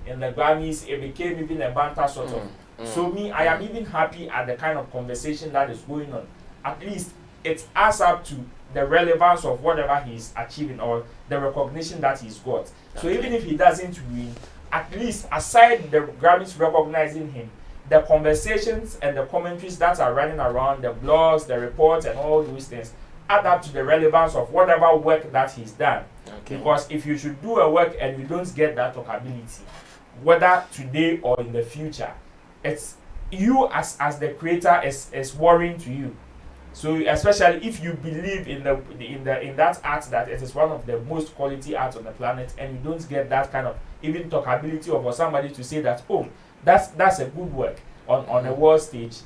in the Grammys, it became even a banter sort of. So I am even happy at the kind of conversation that is going on. At least it adds up to the relevance of whatever he's achieving or the recognition that he's got. So even if he doesn't win, at least aside the Grammys recognizing him, the conversations and the commentaries that are running around, the blogs, the reports, and all those things add up to the relevance of whatever work that he's done. Okay. Because if you should do a work and you don't get that talkability, whether today or in the future, it's you as the creator is worrying to you. So especially if you believe in that art, that it is one of the most quality art on the planet, and you don't get that kind of even talkability or for somebody to say that, oh, that's a good work on a world stage.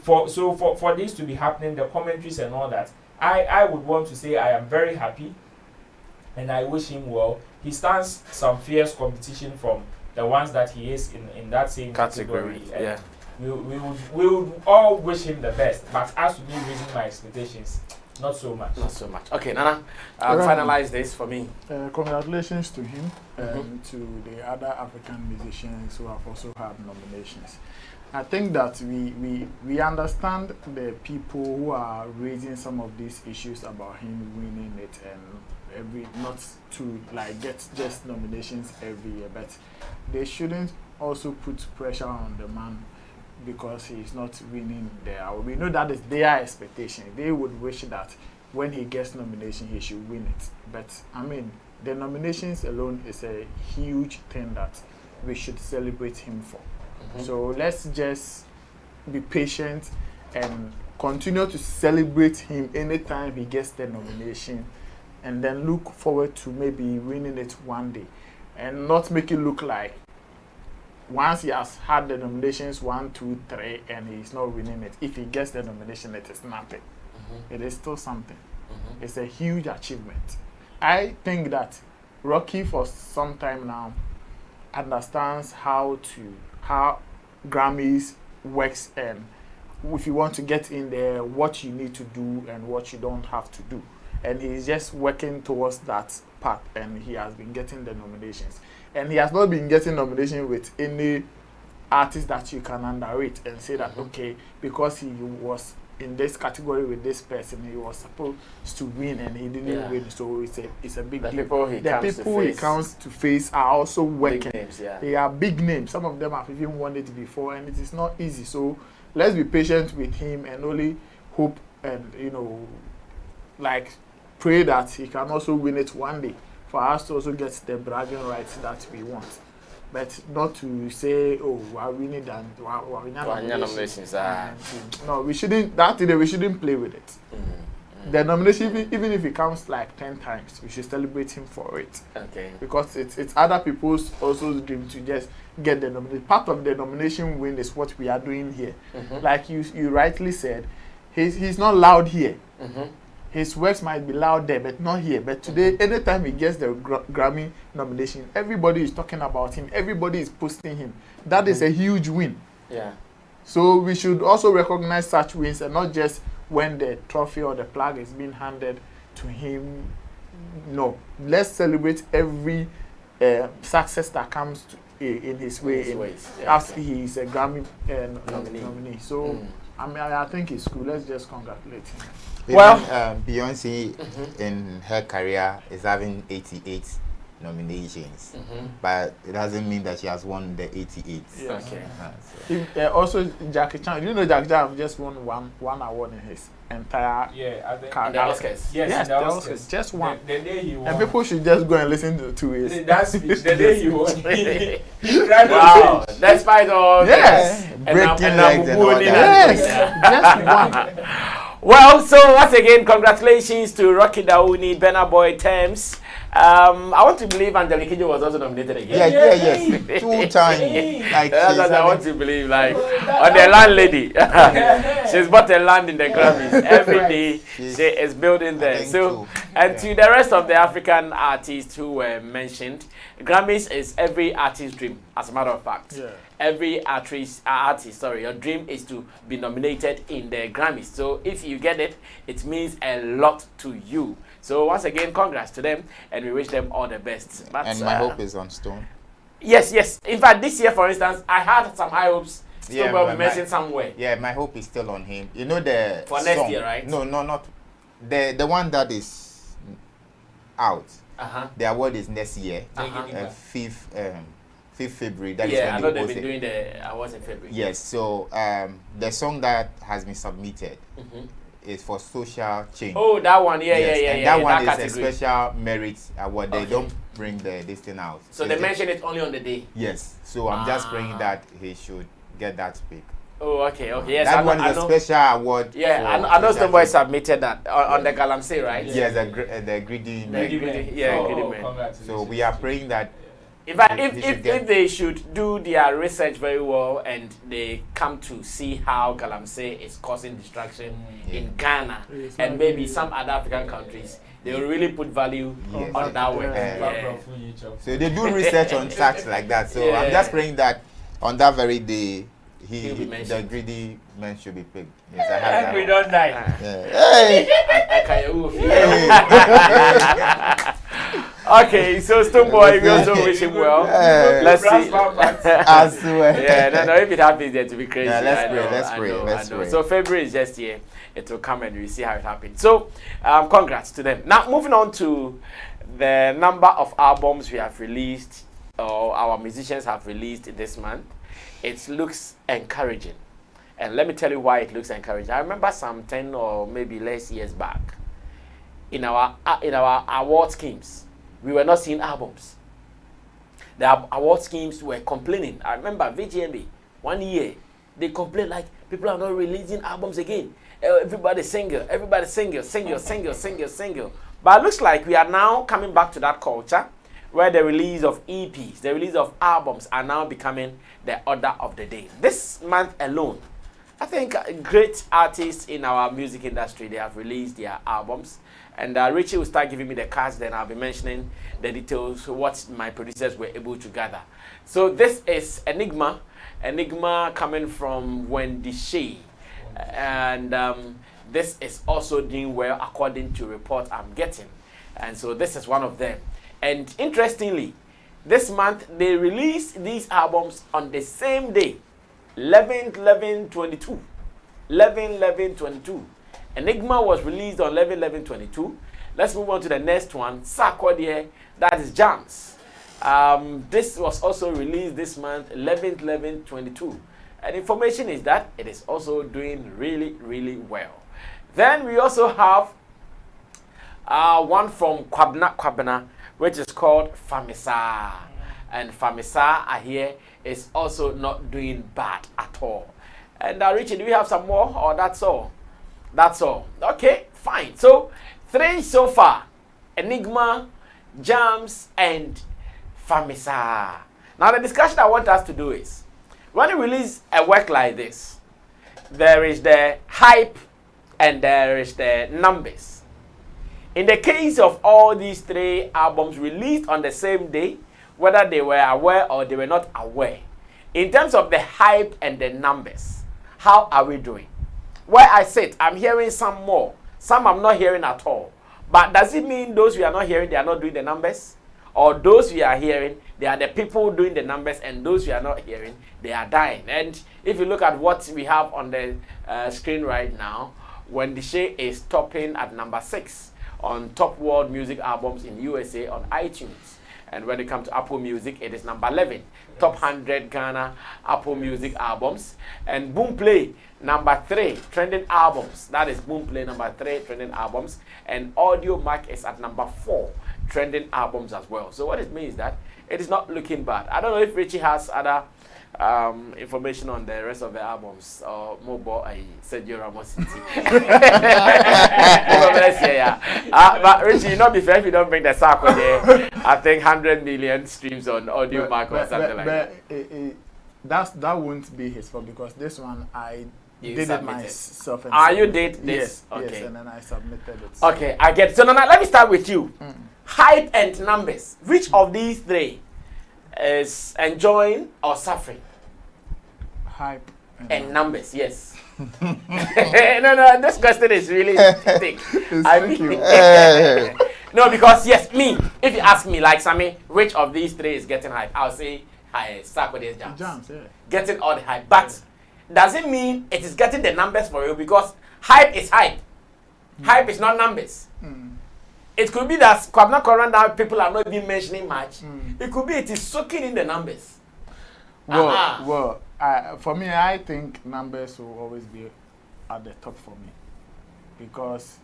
For this to be happening, the commentaries and all that, I would want to say I am very happy and I wish him well. He stands some fierce competition from the ones that he is in that same category. Yeah. We would all wish him the best, but as to me raising my expectations, not so much. Not so much. Okay, Nana, finalize this for me. Congratulations to him and to the other African musicians who have also had nominations. I think that we understand the people who are raising some of these issues about him winning it and not to like get just nominations every year, but they shouldn't also put pressure on the man because he's not winning there. We know that is their expectation. They would wish that when he gets nomination, he should win it. But I mean, the nominations alone is a huge thing that we should celebrate him for. So let's just be patient and continue to celebrate him anytime he gets the nomination, and then look forward to maybe winning it one day, and not make it look like once he has had the nominations 1, 2, 3 and he's not winning it, if he gets the nomination, it is nothing. It is still something. It's a huge achievement. I think that Rocky for some time now understands how Grammys works, and if you want to get in there, what you need to do and what you don't have to do. And he's just working towards that path, and he has been getting the nominations. And he has not been getting nomination with any artist that you can underrate and say that, okay, because he was in this category with this person, he was supposed to win and he didn't win. So it's a big deal. The people he comes to face are also working. Big names, They are big names. Some of them have even won it before, and it is not easy. So let's be patient with him and only hope and, like pray that he can also win it one day, for us to also get the bragging rights that we want, but not to say, oh, we need that. Nominations. No, we shouldn't. That day we shouldn't play with it. The nomination, even if it comes like 10 times, we should celebrate him for it. Okay. Because it's other people's also dream to just get the nomination. Part of the nomination win is what we are doing here. Like you rightly said, he's not loud here. His works might be loud there, but not here. But today, anytime he gets the Grammy nomination, everybody is talking about him. Everybody is posting him. That is a huge win. Yeah. So we should also recognize such wins, and not just when the trophy or the flag is being handed to him. No, let's celebrate every success that comes in his way. As he is a Grammy nominee. So I think it's cool. Let's just congratulate him. Well, Beyonce in her career is having 88 nominations, but it doesn't mean that she has won the 88. Yes. Okay. Also, Jackie Chan. Do you know Jackie Chan just won one award in his entire career? The Oscars. Yes, the Oscars. Just one. The day he won. And people should just go and listen to his. That speech. The day he won. Wow. Despite all this. Breaking legs and all that. Yes. Just one. Well, so once again, congratulations to Rocky Dawuni, Burna Boy, Thames. I want to believe Angelique Kidjo was also nominated again. Yes. 2 times. Like that's what I want to believe, like, on the landlady. She's bought a land in the Grammys. Every day she is building there. So, and to the rest of the African artists who were mentioned, Grammys is every artist's dream, as a matter of fact. Yeah. Every artist, your dream is to be nominated in the Grammys. So if you get it, it means a lot to you. So once again, congrats to them, and we wish them all the best. But, and my hope is on Stone. Yes. In fact, this year, for instance, I had some high hopes. Stone will be mentioned somewhere. Yeah, my hope is still on him. You know the for next year, right? No, not the one that is out, Uh-huh. the award is next year, Uh-huh. 5th February. That is Yeah, I when know they they've post been it. doing the awards in February. Yes, so the song that has been submitted Mhm. is for social change. Oh, that one, yeah, Yes, yeah, and yeah. that one is category. a special merit award. They Okay. don't bring this thing out. So It's they just- mention it only on the day. Yes, so I'm just Ah. praying that he should get that pick. Oh, okay, okay. Yes, that I know, one I is a know. special award. Yeah, for I know social Stoneboy change. submitted that on the Galamsey, right? Yes, the greedy man. Yeah, Oh, greedy man. congratulations. So we are praying that In fact, He should if get- they should do their research very well and they come to see how Galamsey is causing destruction in Ghana and maybe some other African countries, they will really put value Yes. on that work. Yeah. So they do research on tracks like that. So Yeah. I'm just praying that on that very day, He'll be the mentioned. greedy man should be picked. Yes, I have We that. don't die. Yeah. Hey! Okay, so Stoneboy, we also wish him well. Let's see. I swear. Yeah, no, if it happens, there to be crazy. Yeah, let's I pray, know, let's I pray, know, let's I know. pray. So February is just here. It will come and we see how it happens. So, congrats to them. Now, moving on to the number of albums we have released, or our musicians have released this month. It looks encouraging. And let me tell you why it looks encouraging. I remember some 10 or maybe less years back, in our award schemes, we were not seeing albums. The award schemes were complaining. I remember VGMA, 1 year, they complained like people are not releasing albums again. Everybody single. But it looks like we are now coming back to that culture where the release of EPs, the release of albums are now becoming the order of the day. This month alone, I think great artists in our music industry, they have released their albums. And Richie will start giving me the cards, then I'll be mentioning the details, what my producers were able to gather. So this is Enigma coming from Wendy, Shay. And this is also doing well according to report I'm getting. And so this is one of them. And interestingly, this month they released these albums on the same day, 11/11/22. 11/11/22. Enigma was released on 11/11/22. Let's move on to the next one, Sarkodie, that is Jams. This was also released this month, 11/11/22. And information is that it is also doing really, really well. Then we also have one from Kwabena, which is called Famisa. And Famisa, I hear, is also not doing bad at all. And Richie, do we have some more, or that's all? That's all. Okay, fine. So 3 so far: Enigma, Jams, and Famisa. Now the discussion I want us to do is, when you release a work like this, there is the hype and there is the numbers. In the case of all these 3 albums released on the same day, whether they were aware or they were not aware, in terms of the hype and the numbers, how are we doing? Where I sit, I'm hearing some more. Some I'm not hearing at all. But does it mean those we are not hearing, they are not doing the numbers? Or those we are hearing, they are the people doing the numbers, and those we are not hearing, they are dying? And if you look at what we have on the screen right now, Wendy Shay is topping at number 6 on top world music albums in USA on iTunes. And when it comes to Apple Music, it is number 11. Top 100 Ghana Apple Music albums. And Boomplay, number 3 trending albums. That is Boomplay, number 3 trending albums. And Audio Mac is at number 4 trending albums as well. So what it means is that it is not looking bad. I don't know if Richie has other information on the rest of the albums, or Mobo I said you're Ramos City. But Richie, you know, before if you don't bring the circle there, I think 100 million streams on Audio Mac or something like that. That won't be his fault, because this one I You did submitted. it myself. And You did this? Yes, Okay. yes, and then I submitted it. Okay, I get it. So now let me start with you. Hype and numbers. Which of these 3 is enjoying or suffering? Hype And numbers, yes. No, this question is really thick. No, because yes, me, if you ask me, like Sammy, which of these 3 is getting hype, I'll say Sarkodie's Jams. Jams, yeah. Getting all the hype. But does it mean it is getting the numbers for you? Because hype is hype. Hype is not numbers. It could be that Kwabena Koran that people are not even mentioning much. It could be it is soaking in the numbers. Well, for me, I think numbers will always be at the top for me, because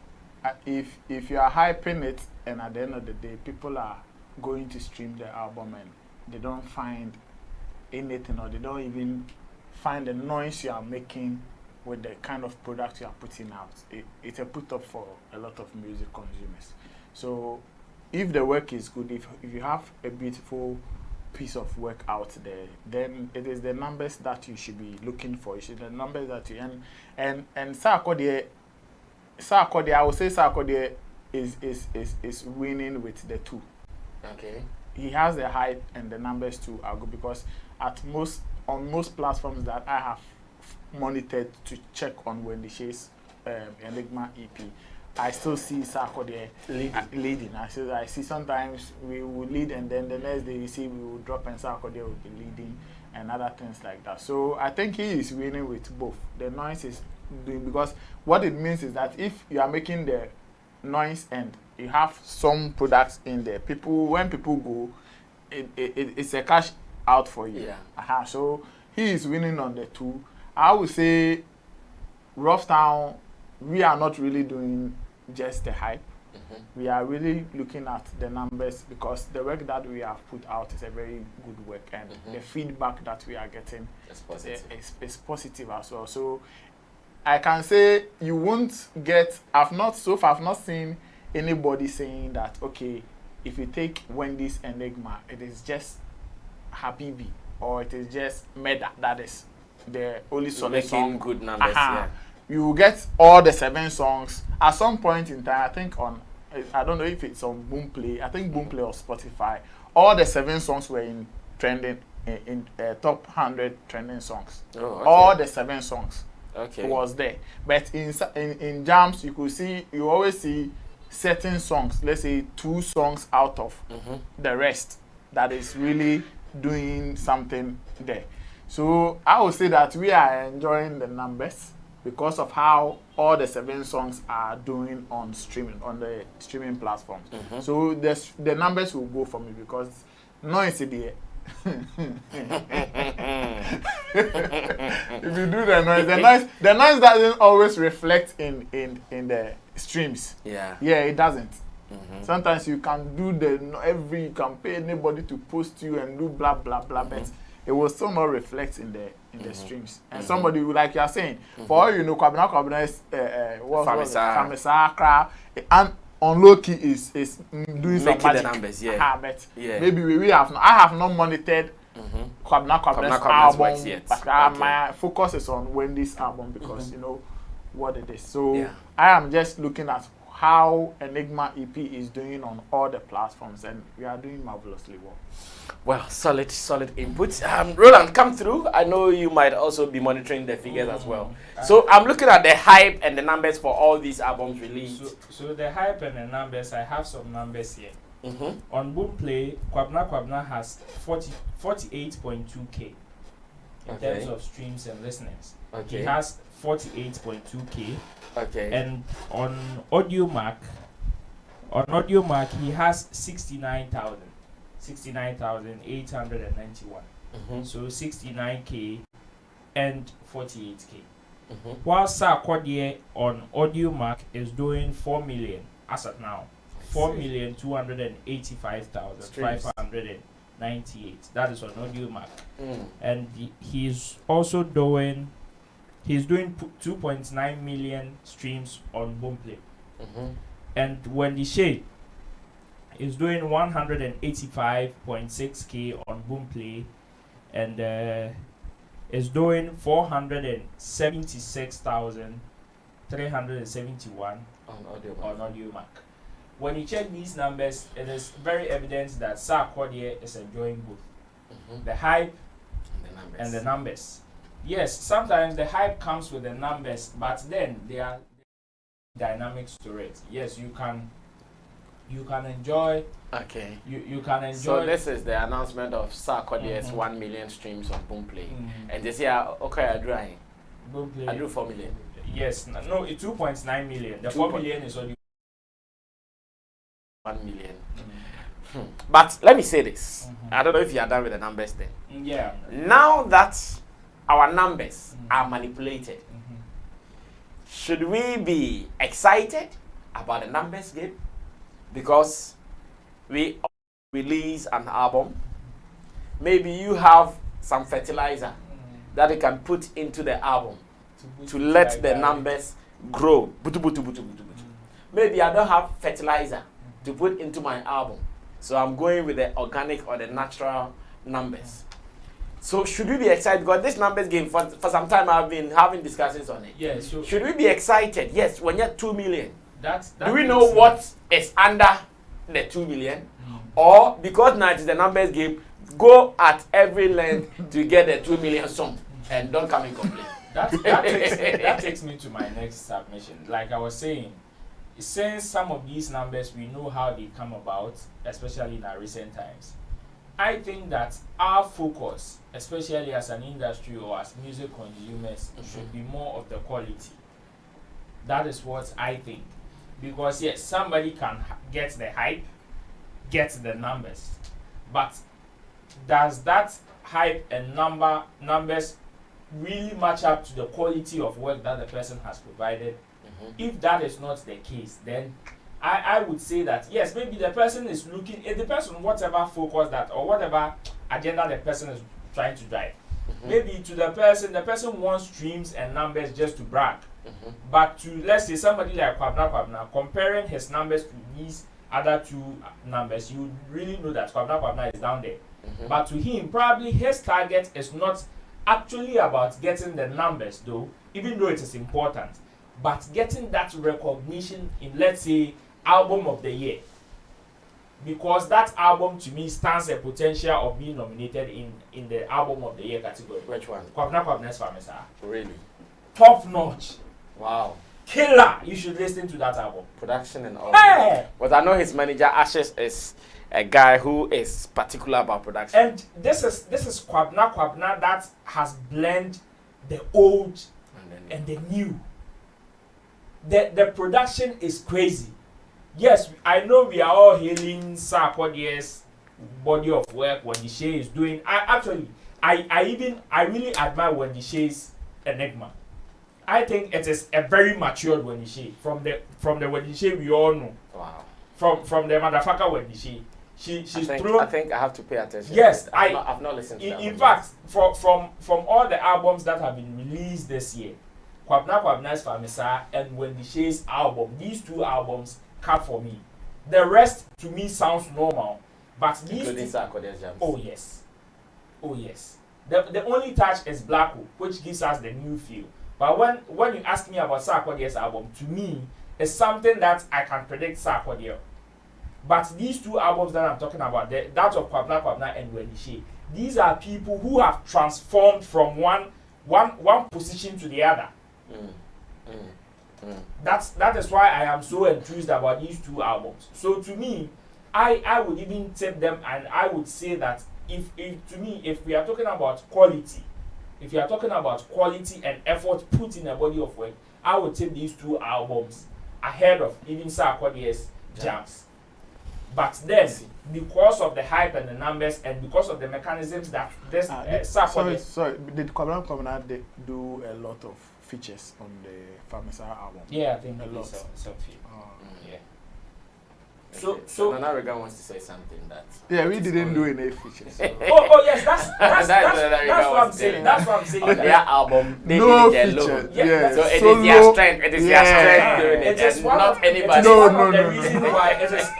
if you are hyping it and at the end of the day people are going to stream the album and they don't find anything, or they don't even find the noise you are making with the kind of product you are putting out, it's a put up for a lot of music consumers. So if the work is good, if you have a beautiful piece of work out there, then it is the numbers that you should be looking for. You should the numbers that you and Sarkodie, I would say Sarkodie is winning with the two. Okay. He has the hype and the numbers too are good, because on most platforms that I have monitored to check on Wendy Shay's Enigma EP, I still see Sarkodie leading. I see sometimes we will lead and then the next day you see we will drop and Sarkodie will be leading and other things like that. So I think he is winning with both. The noise is doing, because what it means is that if you are making the noise and you have some products in there, when people go, it's a cash out for you. Yeah. So he is winning on the two. I would say Rough Town, we are not really doing just the hype. We are really looking at the numbers, because the work that we have put out is a very good work, and the feedback that we are getting is positive as well. So I can say you won't get, I've not seen anybody saying that, okay, if you take Wendy's Enigma, it is just Habibi or it is just Meda that is the only solid song. Good numbers, yeah. You will get all the 7 songs at some point in time. I think I don't know if it's on Boomplay. I think Boomplay or Spotify. All the 7 songs were in trending in top 100 trending songs. Oh, okay. All the 7 songs was there. But in jams, you always see certain songs. Let's say 2 songs out of the rest that is really doing something there. So I would say that we are enjoying the numbers because of how all the 7 songs are doing on the streaming platforms. So the numbers will go for me, because noise there. If you do the noise doesn't always reflect in the streams. Yeah, it doesn't. Sometimes you can do you can pay anybody to post you and do blah blah blah, but it will still not reflect in the streams. And somebody, like you are saying, for all you know, Kwabena is Famisa, and on low key is doing some magic. The numbers, but maybe I have not monitored Kwabena's album yet. But my focus is on Wendy's album, because you know what it is. So I am just looking at how Enigma EP is doing on all the platforms, and we are doing marvelously well. Well, solid inputs. Roland, come through. I know you might also be monitoring the figures as well. So I'm looking at the hype and the numbers for all these albums released. So the hype and the numbers, I have some numbers here. On Boomplay, Kwabena has 48.2k in terms of streams and listeners. He has 48.2k. And on AudioMac, he has 69,891. So 69k and 48k. While Sarkodie on AudioMac is doing 4 million as of now. 4,285,598. That is on AudioMac. And he's also doing 2.9 million streams on Boomplay. And Wendy Shay is doing 185.6k on Boomplay, and is doing 476,371 on AudioMac. When you check these numbers, it is very evident that Sarkodie is enjoying both the hype and the numbers. Yes, sometimes the hype comes with the numbers, but then there are dynamics to it. Yes, you can enjoy. Okay. You can enjoy. So this is the announcement of Sarkodie's 1 million streams on Boomplay, and they say, okay, I drew 4 million. Yes, no, it's 2.9 million. The 4 million is only 1 million. But let me say this. I don't know if you are done with the numbers then. Yeah. Now that our numbers are manipulated, should we be excited about the numbers game? Because we release an album. Maybe you have some fertilizer that you can put into the album to let the numbers grow. Maybe I don't have fertilizer to put into my album, so I'm going with the organic or the natural numbers. So should we be excited? Because this numbers game, for some time I've been having discussions on it. Yeah, so should we be excited? Yes, when you're 2 million. That Do we know what is under the 2 million? Or because now it is the numbers game, go at every length to get the 2 million sum and don't come and complain. that takes me to my next submission. Like I was saying, since some of these numbers we know how they come about, especially in our recent times, I think that our focus, especially as an industry or as music consumers, should be more of the quality. That is what I think. Because yes, somebody can get the hype, get the numbers, but does that hype and numbers really match up to the quality of work that the person has provided? If that is not the case, then I would say that yes, maybe the person is looking, it depends on whatever focus that or whatever agenda the person is trying to drive. Maybe to the person wants streams and numbers just to brag. But to, let's say, somebody like Kwabna, comparing his numbers to these other two numbers, you really know that Kwabna is down there. But to him, probably his target is not actually about getting the numbers, though, even though it is important, but getting that recognition in, let's say, album of the year. Because that album to me stands a potential of being nominated in the album of the year category. Which one? Kwabna's Famisa. Really? Top notch. Wow. Killer. You should listen to that album. Production and all. Hey! But I know his manager Ashes is a guy who is particular about production. And this is Kwabna that has blended the old and the new. The production is crazy. Yes, I know we are all hailing Sarkodie's body of work, what the Shay is doing. I really admire Wendy Shay's Enigma. I think it is a very matured Wendy Shay from the Wendy Shay we all know. Wow. From the motherfucker Wendy Shay. I think I have to pay attention. Yes, I've not listened to that. In fact, from all the albums that have been released this year, Kwabna's Famisa and Wendy Shay's album, these two albums cut for me. The rest to me sounds normal, but these including Sarkodie's jams. Oh yes. The only touch is Black Hole, which gives us the new feel. But when you ask me about Sarkodie's album, to me it's something that I can predict Sarkodie. But these two albums that I'm talking about, that of Kwabna and Wendy Shay, these are people who have transformed from one position to the other. That is why I am so enthused about these two albums. So to me, I would even tip them, and I would say that if we are talking about quality, and effort put in a body of work, I would take these two albums ahead of even Sarkodie's jams. But then, because of the hype and the numbers, and because of the mechanisms that this Sarkodie... Sorry, did Kwabna do a lot of features on the Famisa album? Yeah, I think a lot. Some yeah. So Nana Regan wants to say something that. Yeah, we didn't do any features. So. oh yes, that's what I'm saying. That's what I'm saying. On their album, they no did their feature. logo. Yeah. So it Solo, is their strength. It is their strength doing it. It is not anybody. It is one of the reasons why.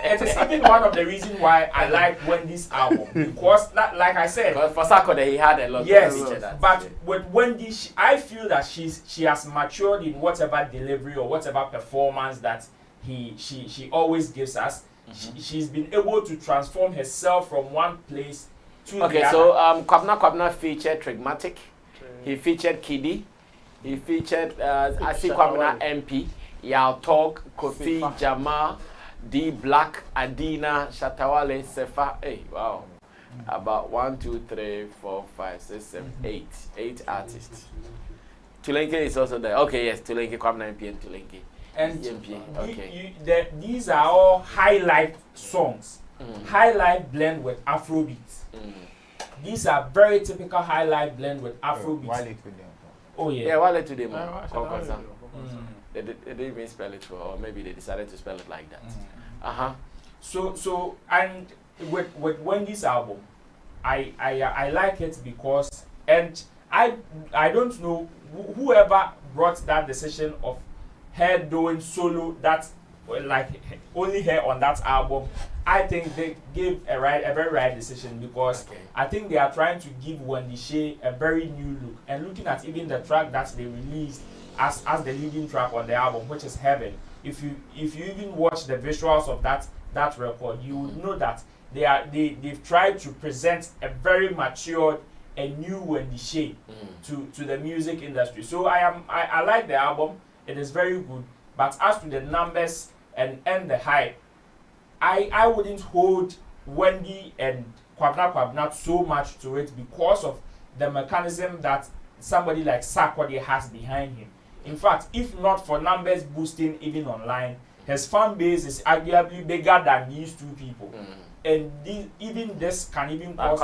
It is even one of the reasons why I like Wendy's album, because like I said, for Sarkodie he had a lot of features. But with Wendy, I feel that she has matured in whatever delivery or whatever performance that she always gives us. She's been able to transform herself from one place to the other. Okay, so Kwabna featured Trigmatic. He featured Kiddy. He featured Asi Kwabna MP, Yao Talk, Kofi, Jama, D Black, Adina, Shatawale, Sefa. Hey, wow. About 1, 2, 3, 4, 5, 6, 7, 8 artists. Tulenke is also there. Okay, yes, Tulenke, Kwabena MP and Tulenke. And GMP. Okay. These are all high life songs. High life blend with Afrobeat. These are very typical high life blend with Afrobeat. Oh yeah. Yeah, Wale today, They didn't even spell it, or maybe they decided to spell it like that. So and with Wendy's album, I like it because, and I don't know whoever brought that decision of her doing solo, that like only her on that album. I think they gave a very right decision, because I think they are trying to give Wendy Shay a very new look. And looking at even the track that they released as the leading track on the album, which is Heaven, if you even watch the visuals of that record, you would know that they've tried to present a very matured and new Wendy Shay to the music industry. So I like the album. It is very good. But as to the numbers and the hype, I wouldn't hold Wendy and Kwabena so much to it, because of the mechanism that somebody like Sarkodie has behind him. In fact, if not for numbers boosting even online, his fan base is arguably bigger than these two people. And even this can even cause...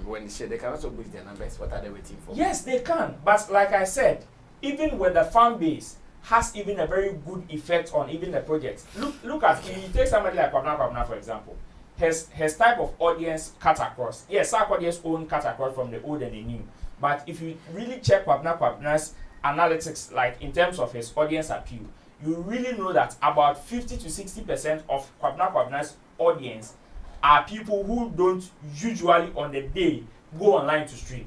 when they can also boost their numbers. What are they waiting for? Yes, they can. But like I said, even with the fan base, has even a very good effect on even the project. Look at, if you take somebody like Kwabena, for example, his type of audience cut across. Yes, Sarkodie's own cut across from the old and the new. But if you really check Kwabena's analytics, like in terms of his audience appeal, you really know that about 50 to 60% of Kwabena's audience are people who don't usually on the day go online to stream,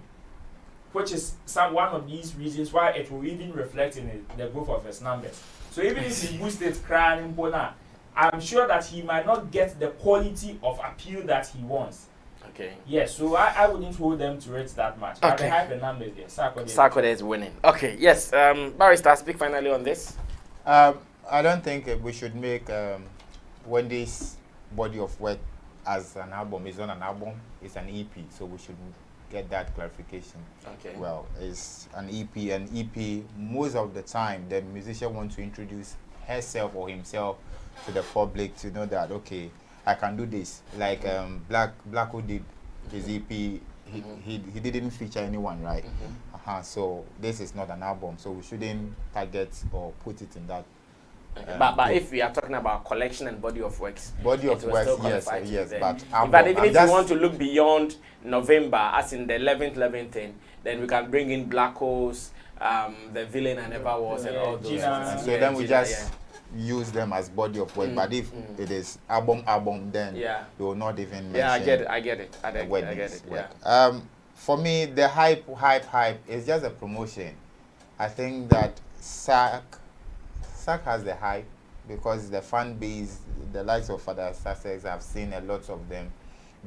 which is one of these reasons why it will even reflect in the growth of his numbers. So even if he boosted crying Burna, I'm sure that he might not get the quality of appeal that he wants. Okay. Yes, so I wouldn't hold them to it that much. But the hype and numbers there, Sarkodie is winning. Okay, yes. Barrister, speak finally on this. I don't think we should make Wendy's body of work as an album. It's not an album, it's an EP. So we should get that clarification. Okay. Well, it's an EP. An EP, most of the time, the musician wants to introduce herself or himself to the public to know that, okay, I can do this. Like Blacko did his EP, he didn't feature anyone, right? So this is not an album, so we shouldn't target or put it in that. But if we are talking about collection and body of works, body of works, yes. But even if you want to look beyond November, as in the 11th thing, then we can bring in Blacko's, the Villain I Never Was, and all those. So then we just use them as body of work. But if it is album, then we will not even mention. I get it. I get it. Yeah. For me, the hype is just a promotion. I think that Sark has the hype because the fan base, the likes of Father Sussex, I've seen a lot of them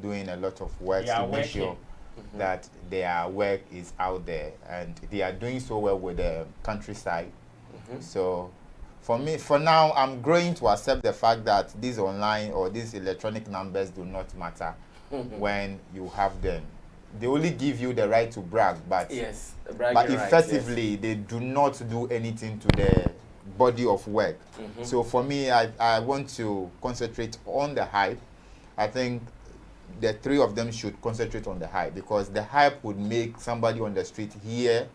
doing a lot of work to make sure that their work is out there, and they are doing so well with the countryside. So for me, for now, I'm growing to accept the fact that these online or these electronic numbers do not matter when you have them. They only give you the right to brag, but effectively they do not do anything to the body of work. So for me, I want to concentrate on the hype. I think the three of them should concentrate on the hype, because the hype would make somebody on the street hear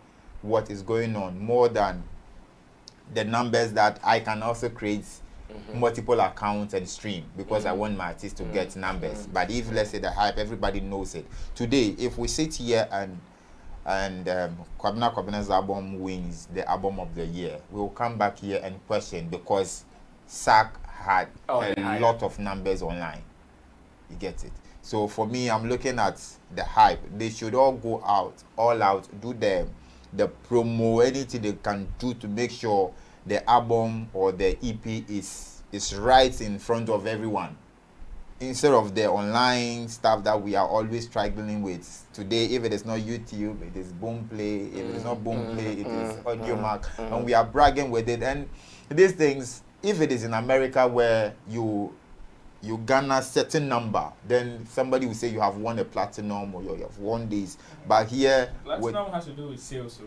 what is going on more than the numbers that I can also create multiple accounts and stream, because I want my artist to get numbers. But if, let's say, the hype, everybody knows it. Today, if we sit here and Kwabena's album wins the album of the year, we will come back here and question, because Sark had a lot of numbers online. You get it? So for me, I'm looking at the hype. They should all go all out, do the promo, anything they can do to make sure the album or the EP is right in front of everyone, instead of the online stuff that we are always struggling with. Today, if it is not YouTube, it is Boomplay. If it is not Boomplay, it is Audiomack, and we are bragging with it. And these things, if it is in America where you garner a certain number, then somebody will say you have won a platinum or you have won this. But here, platinum has to do with sales.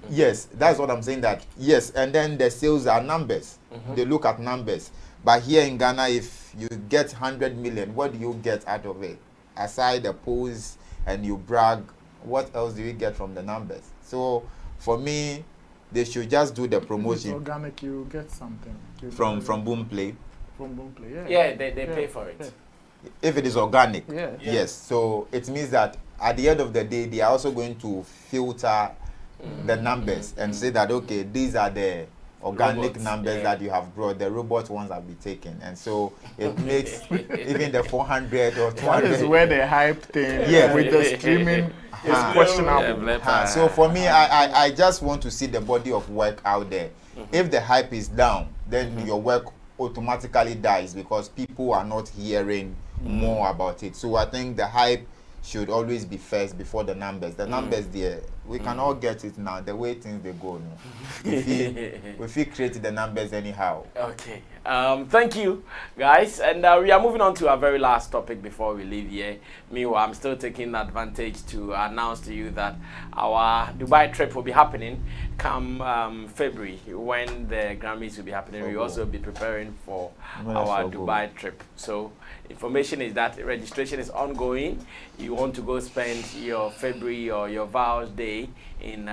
Yes, that's what I'm saying. That yes, and then the sales are numbers. They look at numbers. But here in Ghana, if you get 100 million, what do you get out of it? Aside the pose and you brag, what else do you get from the numbers? So for me, they should just do the promotion. If it's organic, you get something. From Boomplay. From Boomplay, yeah. Yeah, they pay for it. Yeah. If it is organic, Yeah. yes. So it means that at the end of the day, they are also going to filter the numbers and say that, okay, these are the organic Robots, numbers that you have brought. The robot ones have been taken, and so it makes even the 400 or 200. That is where the hype thing with the streaming is questionable. So for me, I just want to see the body of work out there. If the hype is down, then your work automatically dies because people are not hearing more about it. So I think the hype should always be first before the numbers. The numbers there, we can all get it now. The way things they go, no? If we create the numbers anyhow. Okay. Thank you, guys. And we are moving on to our very last topic before we leave here. Meanwhile, I'm still taking advantage to announce to you that our Dubai trip will be happening come February when the Grammys will be happening. We will also be preparing for our Dubai trip. So information is that registration is ongoing. You want to go spend your February or your vows day in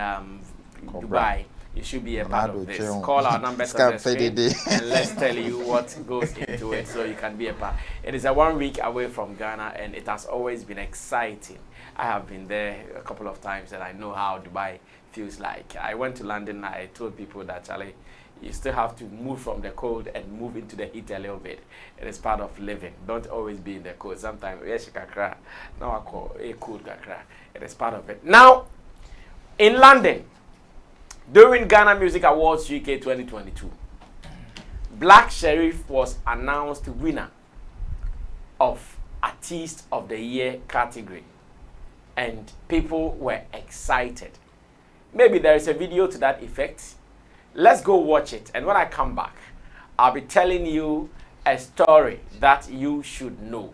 Dubai, you should be a part of this. Call our numbers on the screen and let's tell you what goes into it so you can be a part. It is a 1 week away from Ghana and it has always been exciting. I have been there a couple of times and I know how Dubai feels like. I went to London, I told people that, Charlie, you still have to move from the cold and move into the heat a little bit. It is part of living. Don't always be in the cold. Sometimes, yes, kakra. Now I call a cool kakra. It is part of it. Now, in London, during Ghana Music Awards UK 2022, Black Sherrif was announced winner of Artist of the Year category. And people were excited. Maybe there is a video to that effect. Let's go watch it. And when I come back, I'll be telling you a story that you should know.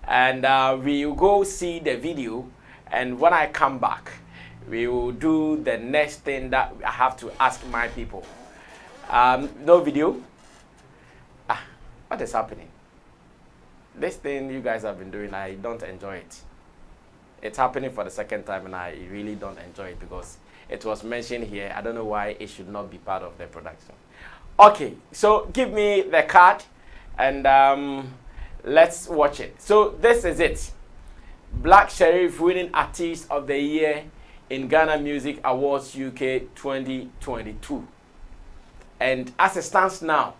And we will go see the video. And when I come back, we will do the next thing that I have to ask my people. No video? What is happening? This thing you guys have been doing, I don't enjoy it. It's happening for the second time and I really don't enjoy it because it was mentioned here. I don't know why it should not be part of the production. Okay, so give me the card and let's watch it. So this is it. Black Sherrif winning Artist of the Year in Ghana Music Awards UK 2022. And as it stands now,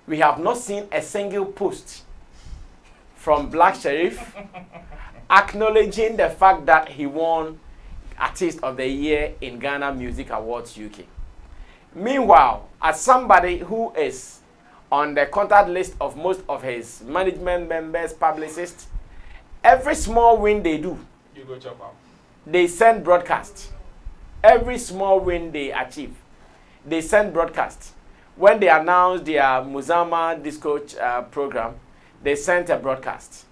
we have not seen a single post from Black Sherrif acknowledging the fact that he won Artist of the Year in Ghana Music Awards UK. Meanwhile, as somebody who is on the contact list of most of his management members, publicists, every small win they do, You go chop out. they send broadcast. Every small win they achieve, they send broadcast. When they announced their Muzama Disco program, they sent a broadcast.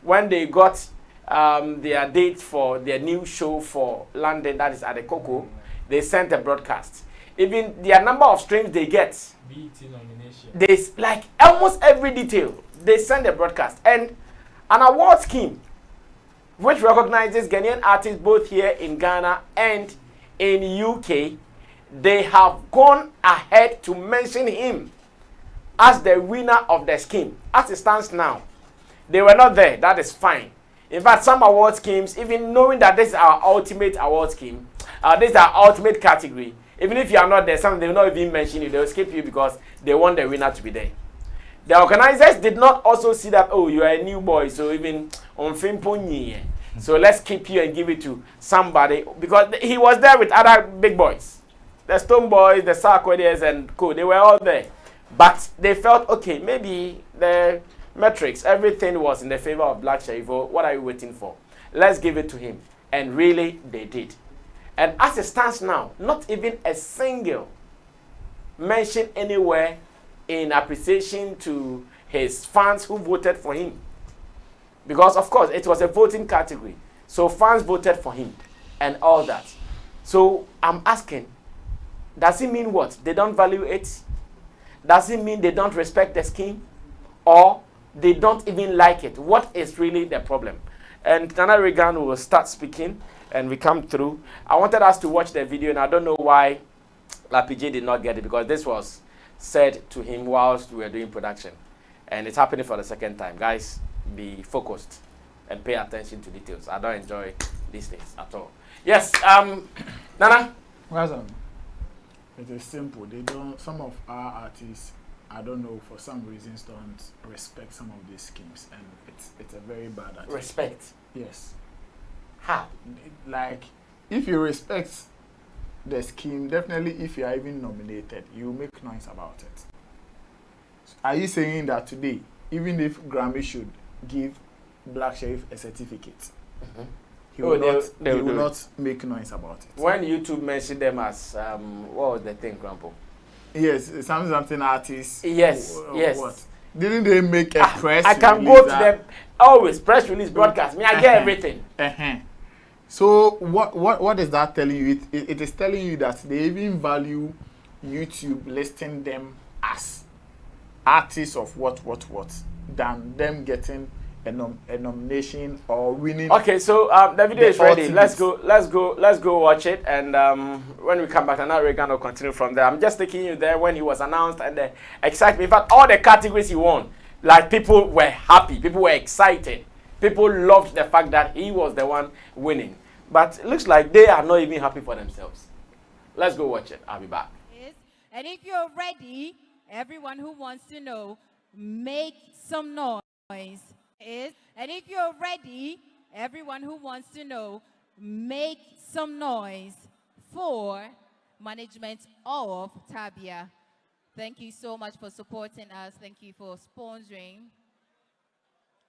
When they got their date for their new show for London, that is at the Coco, they sent a broadcast. Even their number of streams they get, BET nomination. they like almost every detail, they send a broadcast. And an award scheme which recognizes Ghanaian artists both here in Ghana and in UK, they have gone ahead to mention him as the winner of the scheme. As it stands now, they were not there. That is fine. In fact, some award schemes, even knowing that this is our ultimate award scheme, this is our ultimate category, even if you are not there, some they will not even mention you. They will skip you because they want the winner to be there. The organizers did not also see that, oh, you are a new boy, so even on Fimponi, so let's keep you and give it to somebody, because he was there with other big boys. The Stone Boys, the Sarkodies and co, they were all there. But they felt, okay, maybe the metrics, everything was in the favor of Black Sherrif. What are you waiting for? Let's give it to him. And really, they did. And as it stands now, not even a single mention anywhere in appreciation to his fans who voted for him. Because, of course, it was a voting category. So fans voted for him and all that. So I'm asking, does it mean what? They don't value it? Does it mean they don't respect the scheme? Or they don't even like it? What is really the problem? And Nana Regan will start speaking and we come through. I wanted us to watch the video and I don't know why LaPJ did not get it because this was said to him whilst we were doing production. And it's happening for the second time. Guys, be focused and pay attention to details. I don't enjoy these things at all. Yes, Nana? It is simple. They don't. Some of our artists, I don't know, for some reasons, don't respect some of these schemes, and it's a very bad attitude. Respect? Yes. How? Like, if you respect the scheme, definitely, if you are even nominated, you make noise about it. Are you saying that today, even if Grammy should give Black Sherif a certificate, he will not make noise about it? When YouTube mentioned them as, what was the thing, Grandpa? Yes, something artists. Yes, yes. What? Didn't they make a press I can go to them, always, press release, broadcast. Me, I get everything. So what is that telling you? It is telling you that they even value YouTube listing them as artists of what than them getting a nomination or winning. Okay, so the video is ready. Let's go watch it, and when we come back, Nana Regan will continue from there. I'm just taking you there when he was announced and the excitement. In fact, all the categories he won, like people were happy, people were excited, people loved the fact that he was the one winning. But it looks like they are not even happy for themselves. Let's go watch it. I'll be back. And if you're ready, everyone who wants to know, make some noise. And if you're ready, everyone who wants to know, make some noise for management of Tabia. Thank you so much for supporting us. Thank you for sponsoring.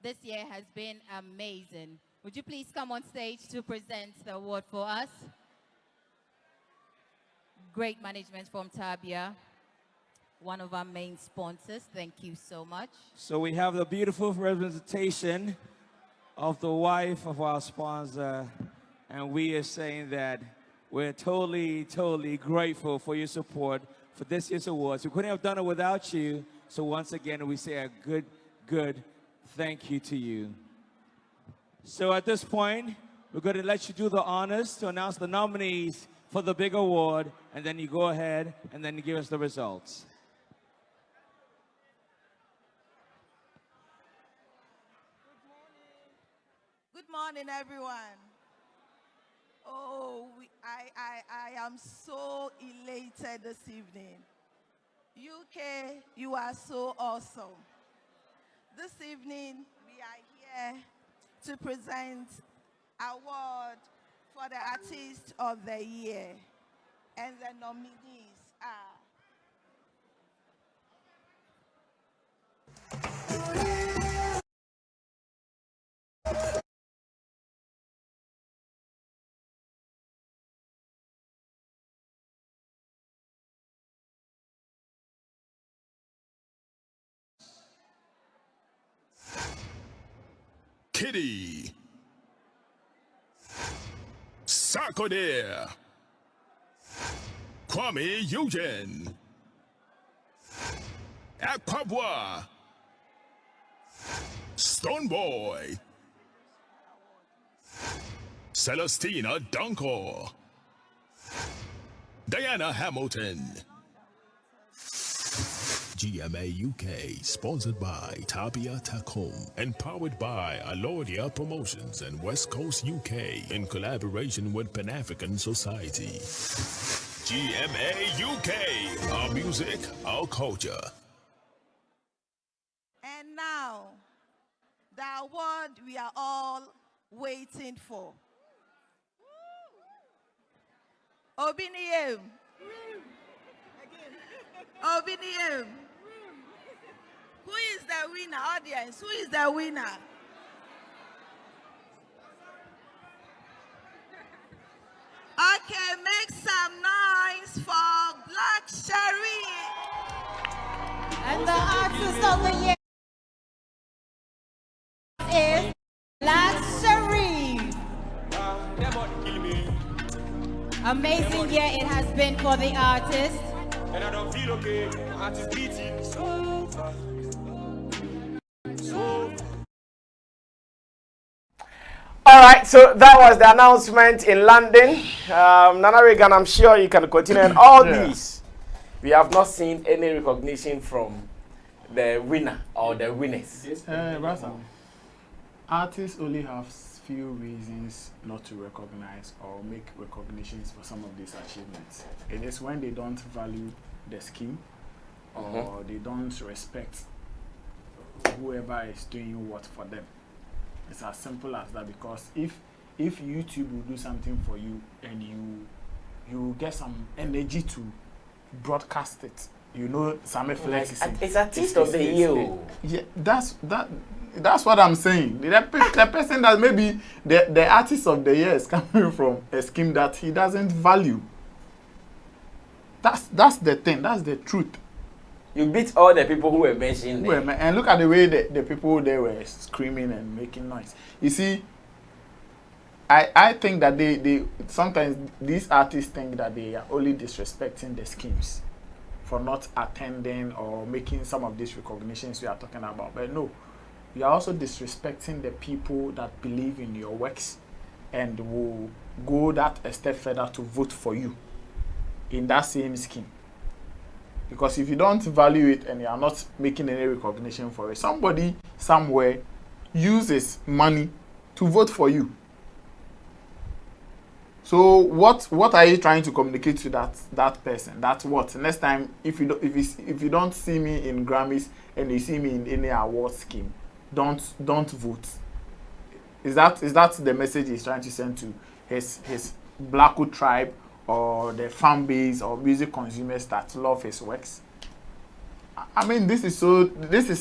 This year has been amazing. Would you please come on stage to present the award for us? Great management from Tabia, one of our main sponsors. Thank you so much. So we have the beautiful representation of the wife of our sponsor, and we are saying that we're totally grateful for your support for this year's awards. We couldn't have done it without you, so once again we say a good thank you to you. So at this point, we're going to let you do the honors to announce the nominees for the big award, and then you go ahead and then you give us the results. Good morning, everyone. Oh, I am so elated this evening. UK, you are so awesome. This evening, we are here to present award for the Artist of the Year. And the nominees are Kitty, Sarkodie, Kwame Eugene, Akpabwa, Stoneboy, Celestina Dunkel, Diana Hamilton. GMA UK, sponsored by Tabia Takum and powered by Alodia Promotions and West Coast UK in collaboration with Pan-African Society. GMA UK, our music, our culture. And now, the award we are all waiting for. Obiniem. Obiniem. Who is the winner, audience? Who is the winner? Okay, make some noise for Black Sherif. And the artist of the year is Black Sherif. Amazing year it has been for the artist. And I don't feel okay. My heart is beating so fast. All right, so that was the announcement in London. Nana Regan, I'm sure you can continue. And all these, we have not seen any recognition from the winner or the winners. Artists only have few reasons not to recognize or make recognitions for some of these achievements. It is when they don't value the scheme or they don't respect whoever is doing what for them. It's as simple as that, because if YouTube will do something for you and you get some energy to broadcast it, you know, Sammy Flex is it's artist of the year. Yeah, that's what I'm saying. The person that maybe the artist of the year is coming from a scheme that he doesn't value. That's the thing. That's the truth. You beat all the people who were mentioned there. And look at the way the people there were screaming and making noise. You see, I think that they sometimes these artists think that they are only disrespecting the schemes for not attending or making some of these recognitions we are talking about. But no, you are also disrespecting the people that believe in your works and will go that a step further to vote for you in that same scheme. Because if you don't value it and you are not making any recognition for it, somebody somewhere uses money to vote for you. So what are you trying to communicate to that person? That's what next time if you don't see me in Grammys and you see me in any award scheme, don't vote. Is that the message he's trying to send to his Blackwood tribe or the fan base or music consumers that love his works? I mean, this is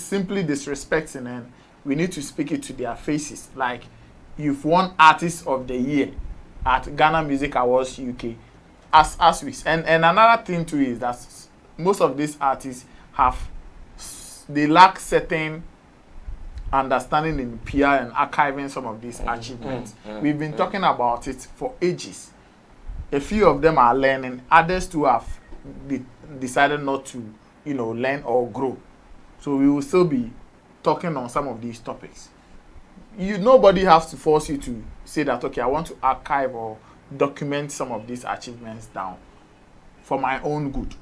simply disrespecting, and we need to speak it to their faces. Like, you've won Artist of the Year at Ghana Music Awards UK. As we and another thing too is that most of these artists they lack certain understanding in PR and archiving some of these achievements. We've been talking about it for ages. A few of them are learning, others too have decided not to, learn or grow. So we will still be talking on some of these topics. Nobody has to force you to say that, okay, I want to archive or document some of these achievements down for my own good.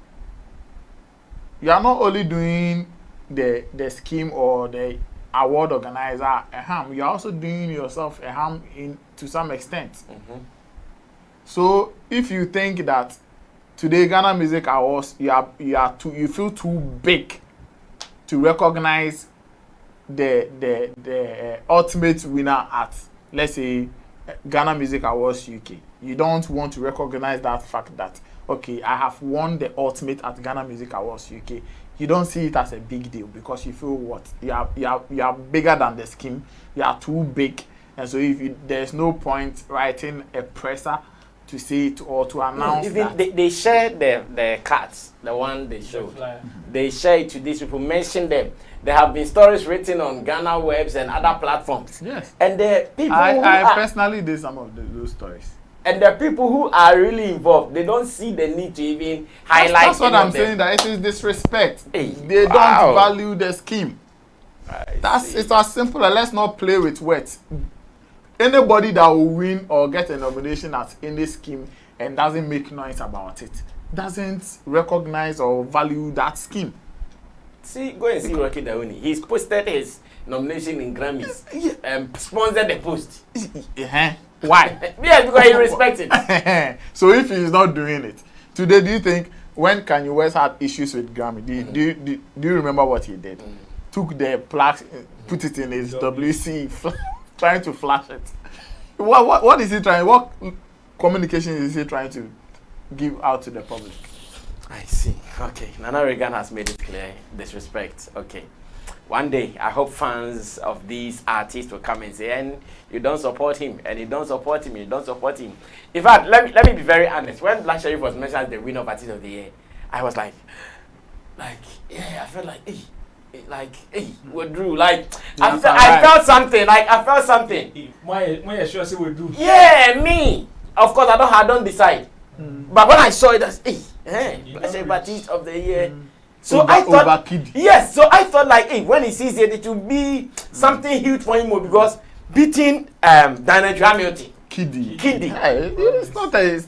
You are not only doing the scheme or the award organizer a harm, you are also doing yourself a harm to some extent. So if you think that today Ghana Music Awards you feel too big to recognize the ultimate winner at, let's say, Ghana Music Awards UK, you don't want to recognize that fact that, okay, I have won the ultimate at Ghana Music Awards UK. You don't see it as a big deal because you feel what you are bigger than the scheme. You are too big, and so there's no point writing a presser to say it or to announce even that. they share the cards, the one they showed. They share it to these people, mention them. There have been stories written on Ghana webs and other platforms. Yes. And the people I personally did some of those stories. And the people who are really involved, they don't see the need to even highlight. That's what I'm saying, that it is disrespect. Hey, they don't value the scheme. It's as simple as let's not play with words. Anybody that will win or get a nomination at any scheme and doesn't make noise about it doesn't recognize or value that scheme. See, go and see Rocky Dawuni. He's posted his nomination in Grammys and sponsored the post. Why? Yes, because he respects it. So if he's not doing it today, do you think when Kanye West had issues with Grammy, do you remember what he did? Took the plaque, put it in his WC, trying to flash it. What is he trying? What communication is he trying to give out to the public? I see. Okay, Nana Regan has made it clear. Disrespect. Okay. One day, I hope fans of these artists will come and say, and you don't support him, and you don't support him, you don't support him. In fact, let me be very honest. When Black Sherif was mentioned as the winner of Artist of the Year, I was like, yeah, I felt like, we drew. Like, I felt something. Like, I felt something. Why you sure say we do? Yeah, me. Of course, I don't decide. But when I saw it, I said, hey, Baptiste of the year. So I thought, yes. So I thought like, hey, when he sees it, it will be something huge for him because beating Daniel Hamilton. Kiddie. It's not a.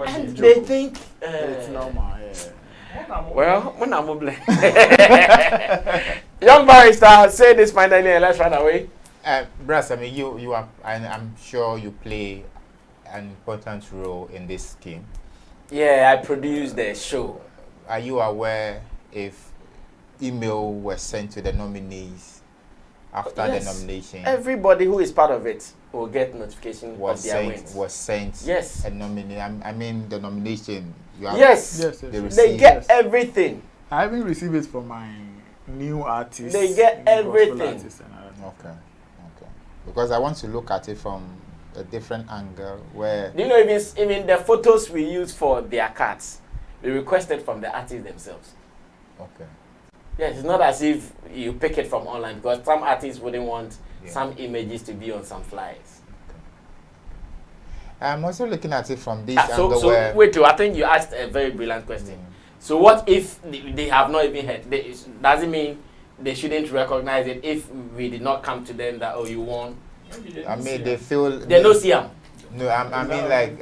And they think it's normal. Well, when I'm young barrister, say this finally and let's run away. Brass, I mean, you are, and I'm sure you play an important role in this scheme. Yeah, I produced the show. Are you aware if email was sent to the nominees after the nomination? Everybody who is part of it will get notification of their wins. Was sent. Yes. A nomination. I mean, the nomination. Yes. They get everything. I haven't received it from my new artist. They get everything. Okay. Because I want to look at it from a different angle where. You know, even the photos we use for their cards, we requested from the artists themselves. Okay. Yes, it's not as if you pick it from online because some artists wouldn't want some images to be on some flyers. Okay. I'm also looking at it from this angle so wait, I think you asked a very brilliant question. So what if they have not even heard? Does it mean they shouldn't recognize it if we did not come to them that, oh, you won? I mean, they feel... They don't see them. No, I mean, like,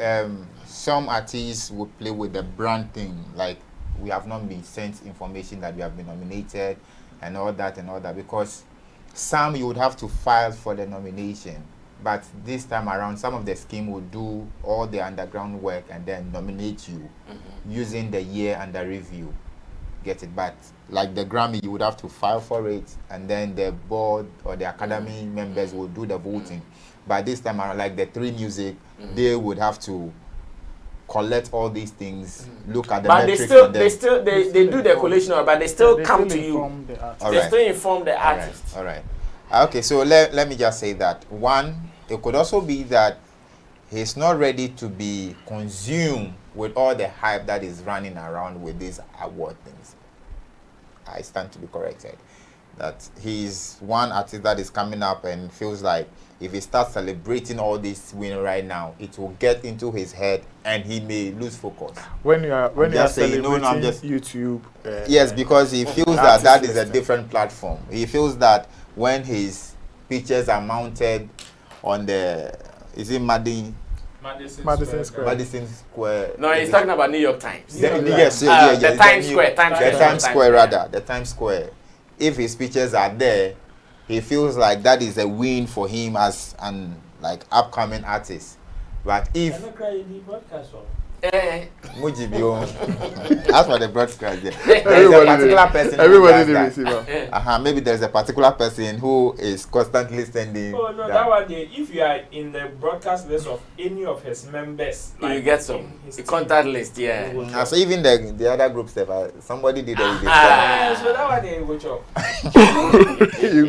some artists would play with the brand thing. Like, we have not been sent information that we have been nominated and all that. Because some you would have to file for the nomination. But this time around, some of the scheme will do all the underground work and then nominate you using the year under review. Get it? But like the Grammy, you would have to file for it, and then the board or the academy members will do the voting. But this time around, like the 3 Music, they would have to collect all these things, look at the metrics. But they do the collation, but they still come to you. They still inform the artist. All right. Okay, so let me just say that. One, it could also be that he's not ready to be consumed with all the hype that is running around with these award things. I stand to be corrected. That he's one artist that is coming up and feels like if he starts celebrating all this win right now, it will get into his head and he may lose focus. When you are celebrating YouTube. Yes, because he feels that is a different platform. He feels that when his pictures are mounted on the, is it Madison Square? No, he's talking about New York Times. The Times Square. If his pictures are there, he feels like that is a win for him as an upcoming artist. But if as for the broadcast, there's a particular person. Everybody the receiver. Maybe there's a particular person who is constantly sending. Oh no, that one day, if you are in the broadcast list of any of his members, you get some contact list, so even the other groups, somebody did it. So that one day, go chop.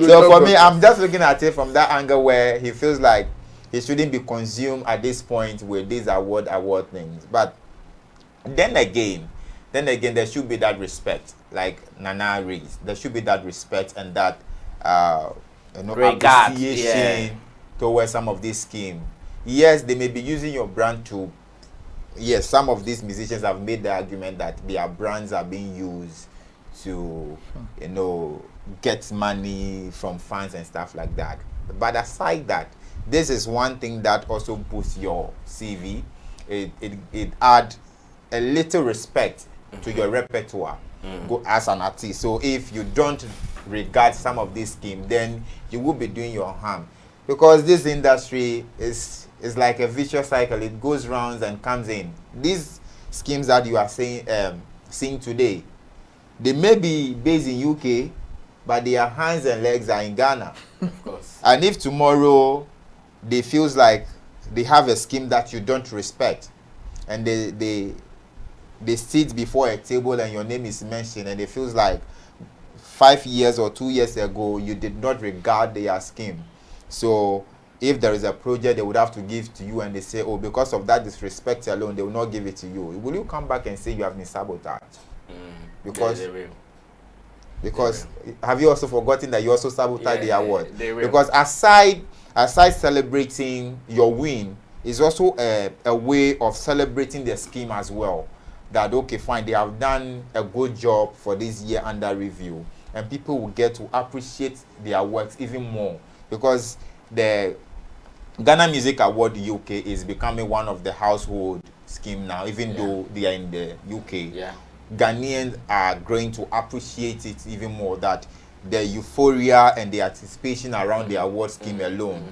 So for me, I'm just looking at it from that angle where he feels like he shouldn't be consumed at this point with these award things. But then again, there should be that respect, like Nana raised. There should be that respect and that appreciation towards some of this scheme. Yes, they may be using your brand to. Yes, some of these musicians have made the argument that their brands are being used to, get money from fans and stuff like that. But aside that, this is one thing that also boosts your CV. It adds a little respect to your repertoire as an artist. So if you don't regard some of this scheme, then you will be doing your harm. Because this industry is like a vicious cycle. It goes round and comes in. These schemes that you are seeing today, they may be based in UK, but their hands and legs are in Ghana. Of course. And if tomorrow they feels like they have a scheme that you don't respect, and they sit before a table and your name is mentioned, and it feels like 5 years or 2 years ago you did not regard their scheme. So if there is a project they would have to give to you and they say, oh, because of that disrespect alone, they will not give it to you. Will you come back and say you have been sabotaged? Because have you also forgotten that you also sabotaged the award? Because aside celebrating your win, it's also a way of celebrating the scheme as well. That okay, fine, they have done a good job for this year under review, and people will get to appreciate their works even more, because the Ghana Music Award UK is becoming one of the household scheme now, even though they are in the UK. Yeah. Ghanaians are going to appreciate it even more, that the euphoria and the anticipation around the award scheme alone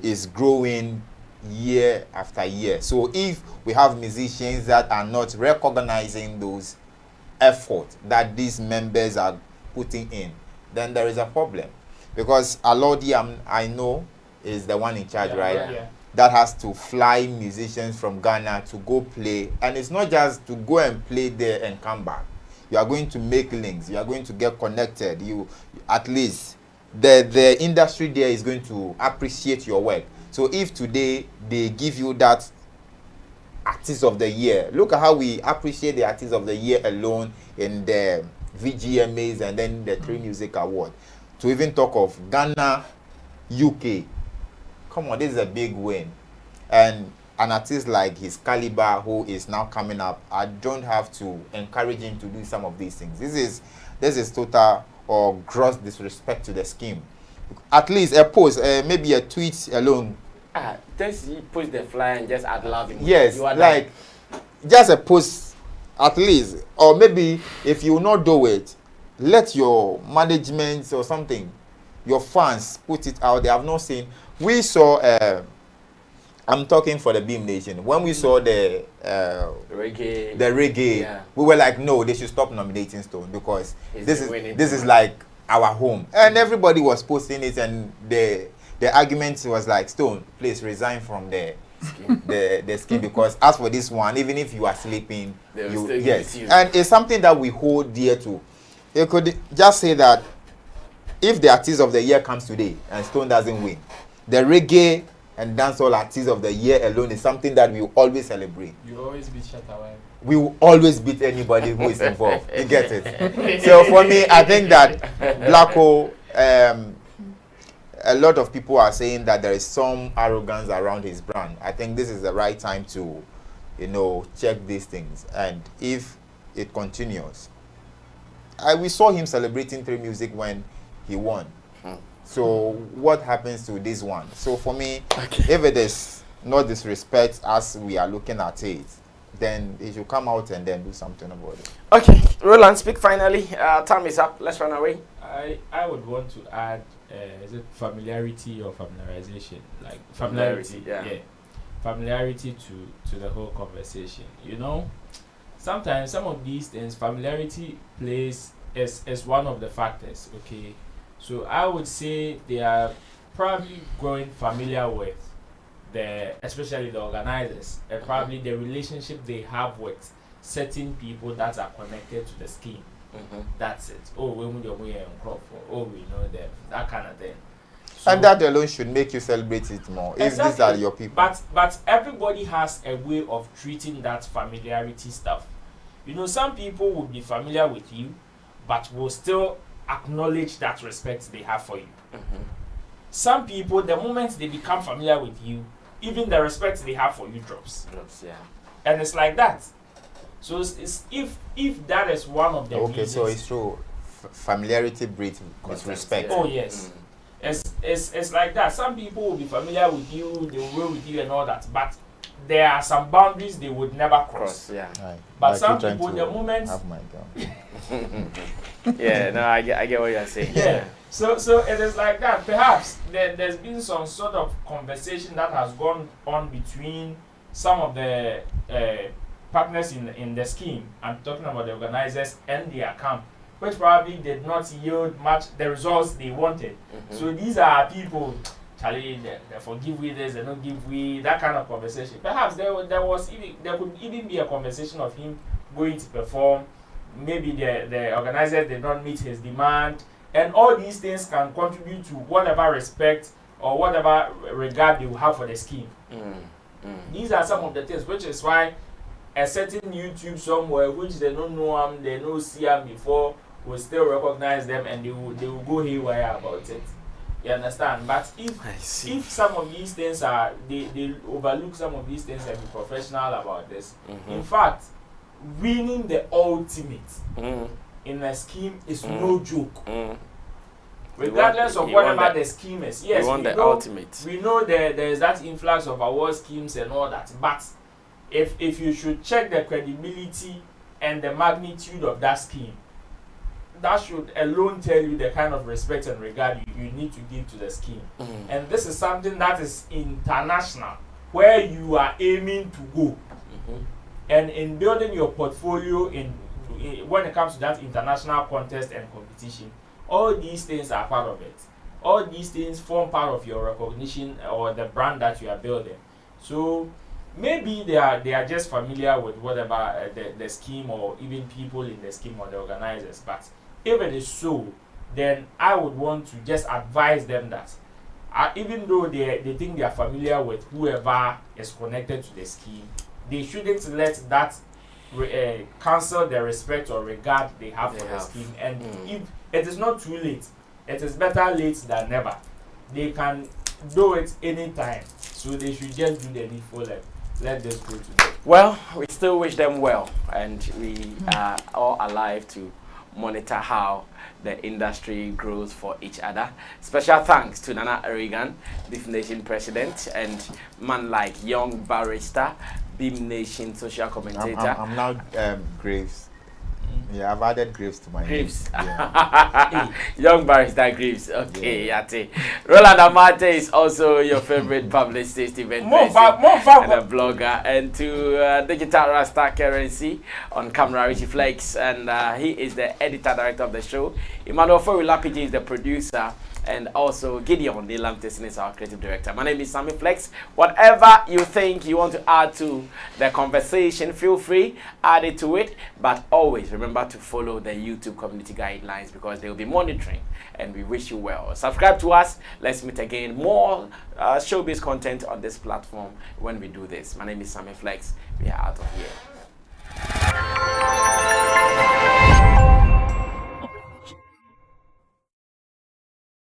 is growing year after year. So if we have musicians that are not recognizing those efforts that these members are putting in, then there is a problem. Because Alodi, I know, is the one in charge, right? Yeah. That has to fly musicians from Ghana to go play, and it's not just to go and play there and come back. You are going to make links, you are going to get connected, you at least the industry there is going to appreciate your work. So if today they give you that artist of the year, look at how we appreciate the artist of the year alone in the VGMAs and then the 3 Music Award, to even talk of Ghana UK. Come on, this is a big win. And an artist like his caliber who is now coming up, I don't have to encourage him to do some of these things. This is total or gross disrespect to the scheme. At least a post, maybe a tweet alone. Just you push the flyer and just add love. Yes, like just a post at least. Or maybe if you will not do it, let your management or something, your fans put it out. They have not seen. We saw, I'm talking for the Beam Nation. When we saw the reggae, yeah, we were like, no, they should stop nominating Stone, because this is like our home. And everybody was posting it, and the argument was like, Stone, please resign from the scheme, because as for this one, even if you are sleeping, yes. And it's something that we hold dear to. You could just say that if the artist of the year comes today and Stone doesn't win, the reggae and dancehall artist of the year alone is something that we will always celebrate. You always beat Shatta. We will always beat anybody who is involved. You get it? So for me, I think that Black Hole, a lot of people are saying that there is some arrogance around his brand. I think this is the right time to, check these things. And if it continues, we saw him celebrating 3 Music when he won. So what happens to this one? So for me, if it is not disrespect as we are looking at it, then he should come out and then do something about it. Okay, Roland, speak finally. Time is up. Let's run away. I would want to add, is it familiarity or familiarization? Like familiarity, yeah. Familiarity to the whole conversation. Sometimes some of these things, familiarity plays as one of the factors. Okay. So I would say they are probably growing familiar with especially the organizers, and probably the relationship they have with certain people that are connected to the scheme. That's it. Oh, when you're in crop for, oh, we know them, that kind of thing. So, and that alone should make you celebrate it more. If these are your people. But everybody has a way of treating that familiarity stuff. Some people will be familiar with you, but will still acknowledge that respect they have for you. Some people, the moment they become familiar with you, even the respect they have for you drops. Yeah. And it's like that. So it's if that is one of the reasons. So it's true. Familiarity breeds respect. Oh yes. It's like that. Some people will be familiar with you, they will roll with you and all that, but there are some boundaries they would never cross. Yeah. Right. But some people, the moment. Have my gun. Yeah, no, I get what you're saying. Yeah. So it is like that. Perhaps there's been some sort of conversation that has gone on between some of the partners in the scheme. I'm talking about the organizers and their camp, which probably did not yield much the results they wanted. So these are people, Charlie, they forgive we this, they don't give we, that kind of conversation. Perhaps there could even be a conversation of him going to perform. Maybe the organizers did not meet his demand, and all these things can contribute to whatever respect or whatever regard they will have for the scheme. These are some of the things, which is why a certain YouTube somewhere, which they don't know him, they don't see him before, will still recognize them, and they will go haywire about it. You understand? But if some of these things are they overlook some of these things and be professional about this. In fact, winning the ultimate in a scheme is no joke. Regardless of whatever the scheme is. Yes, we know there is that influx of award schemes and all that. But if you should check the credibility and the magnitude of that scheme, that should alone tell you the kind of respect and regard you need to give to the scheme. And this is something that is international, where you are aiming to go. And in building your portfolio when it comes to that international contest and competition, all these things are part of it. All these things form part of your recognition or the brand that you are building. So maybe they are just familiar with whatever the scheme or even people in the scheme or the organizers. But if it is so, then I would want to just advise them that even though they think they are familiar with whoever is connected to the scheme, they shouldn't let that cancel the respect or regard they have for the scheme. And if it is not too late, it is better late than never. They can do it anytime, so they should just do the needful and let this go to them. Well, we still wish them well, and we are all alive to monitor how the industry grows for each other. Special thanks to Nana Reagan, Beef Nation president, and man like young barrister, Beam Nation social commentator. I'm now Graves. Yeah, I've added Graves to my Graves. name. Yeah. Young barrister Graves. Okay, Yate. Roland Amate is also your favorite publicist, event person, and a blogger. And to Digital Rasta Currency on camera, Richie Flex, and he is the editor director of the show. Emmanuel Forulapiji is the producer. And also Gideon the Lambasted is our creative director. My name is Sammy Flex. Whatever you think you want to add to the conversation, feel free, add it to it. But always remember to follow the YouTube community guidelines because they will be monitoring. And we wish you well. Subscribe to us. Let's meet again. More showbiz content on this platform when we do this. My name is Sammy Flex. We are out of here.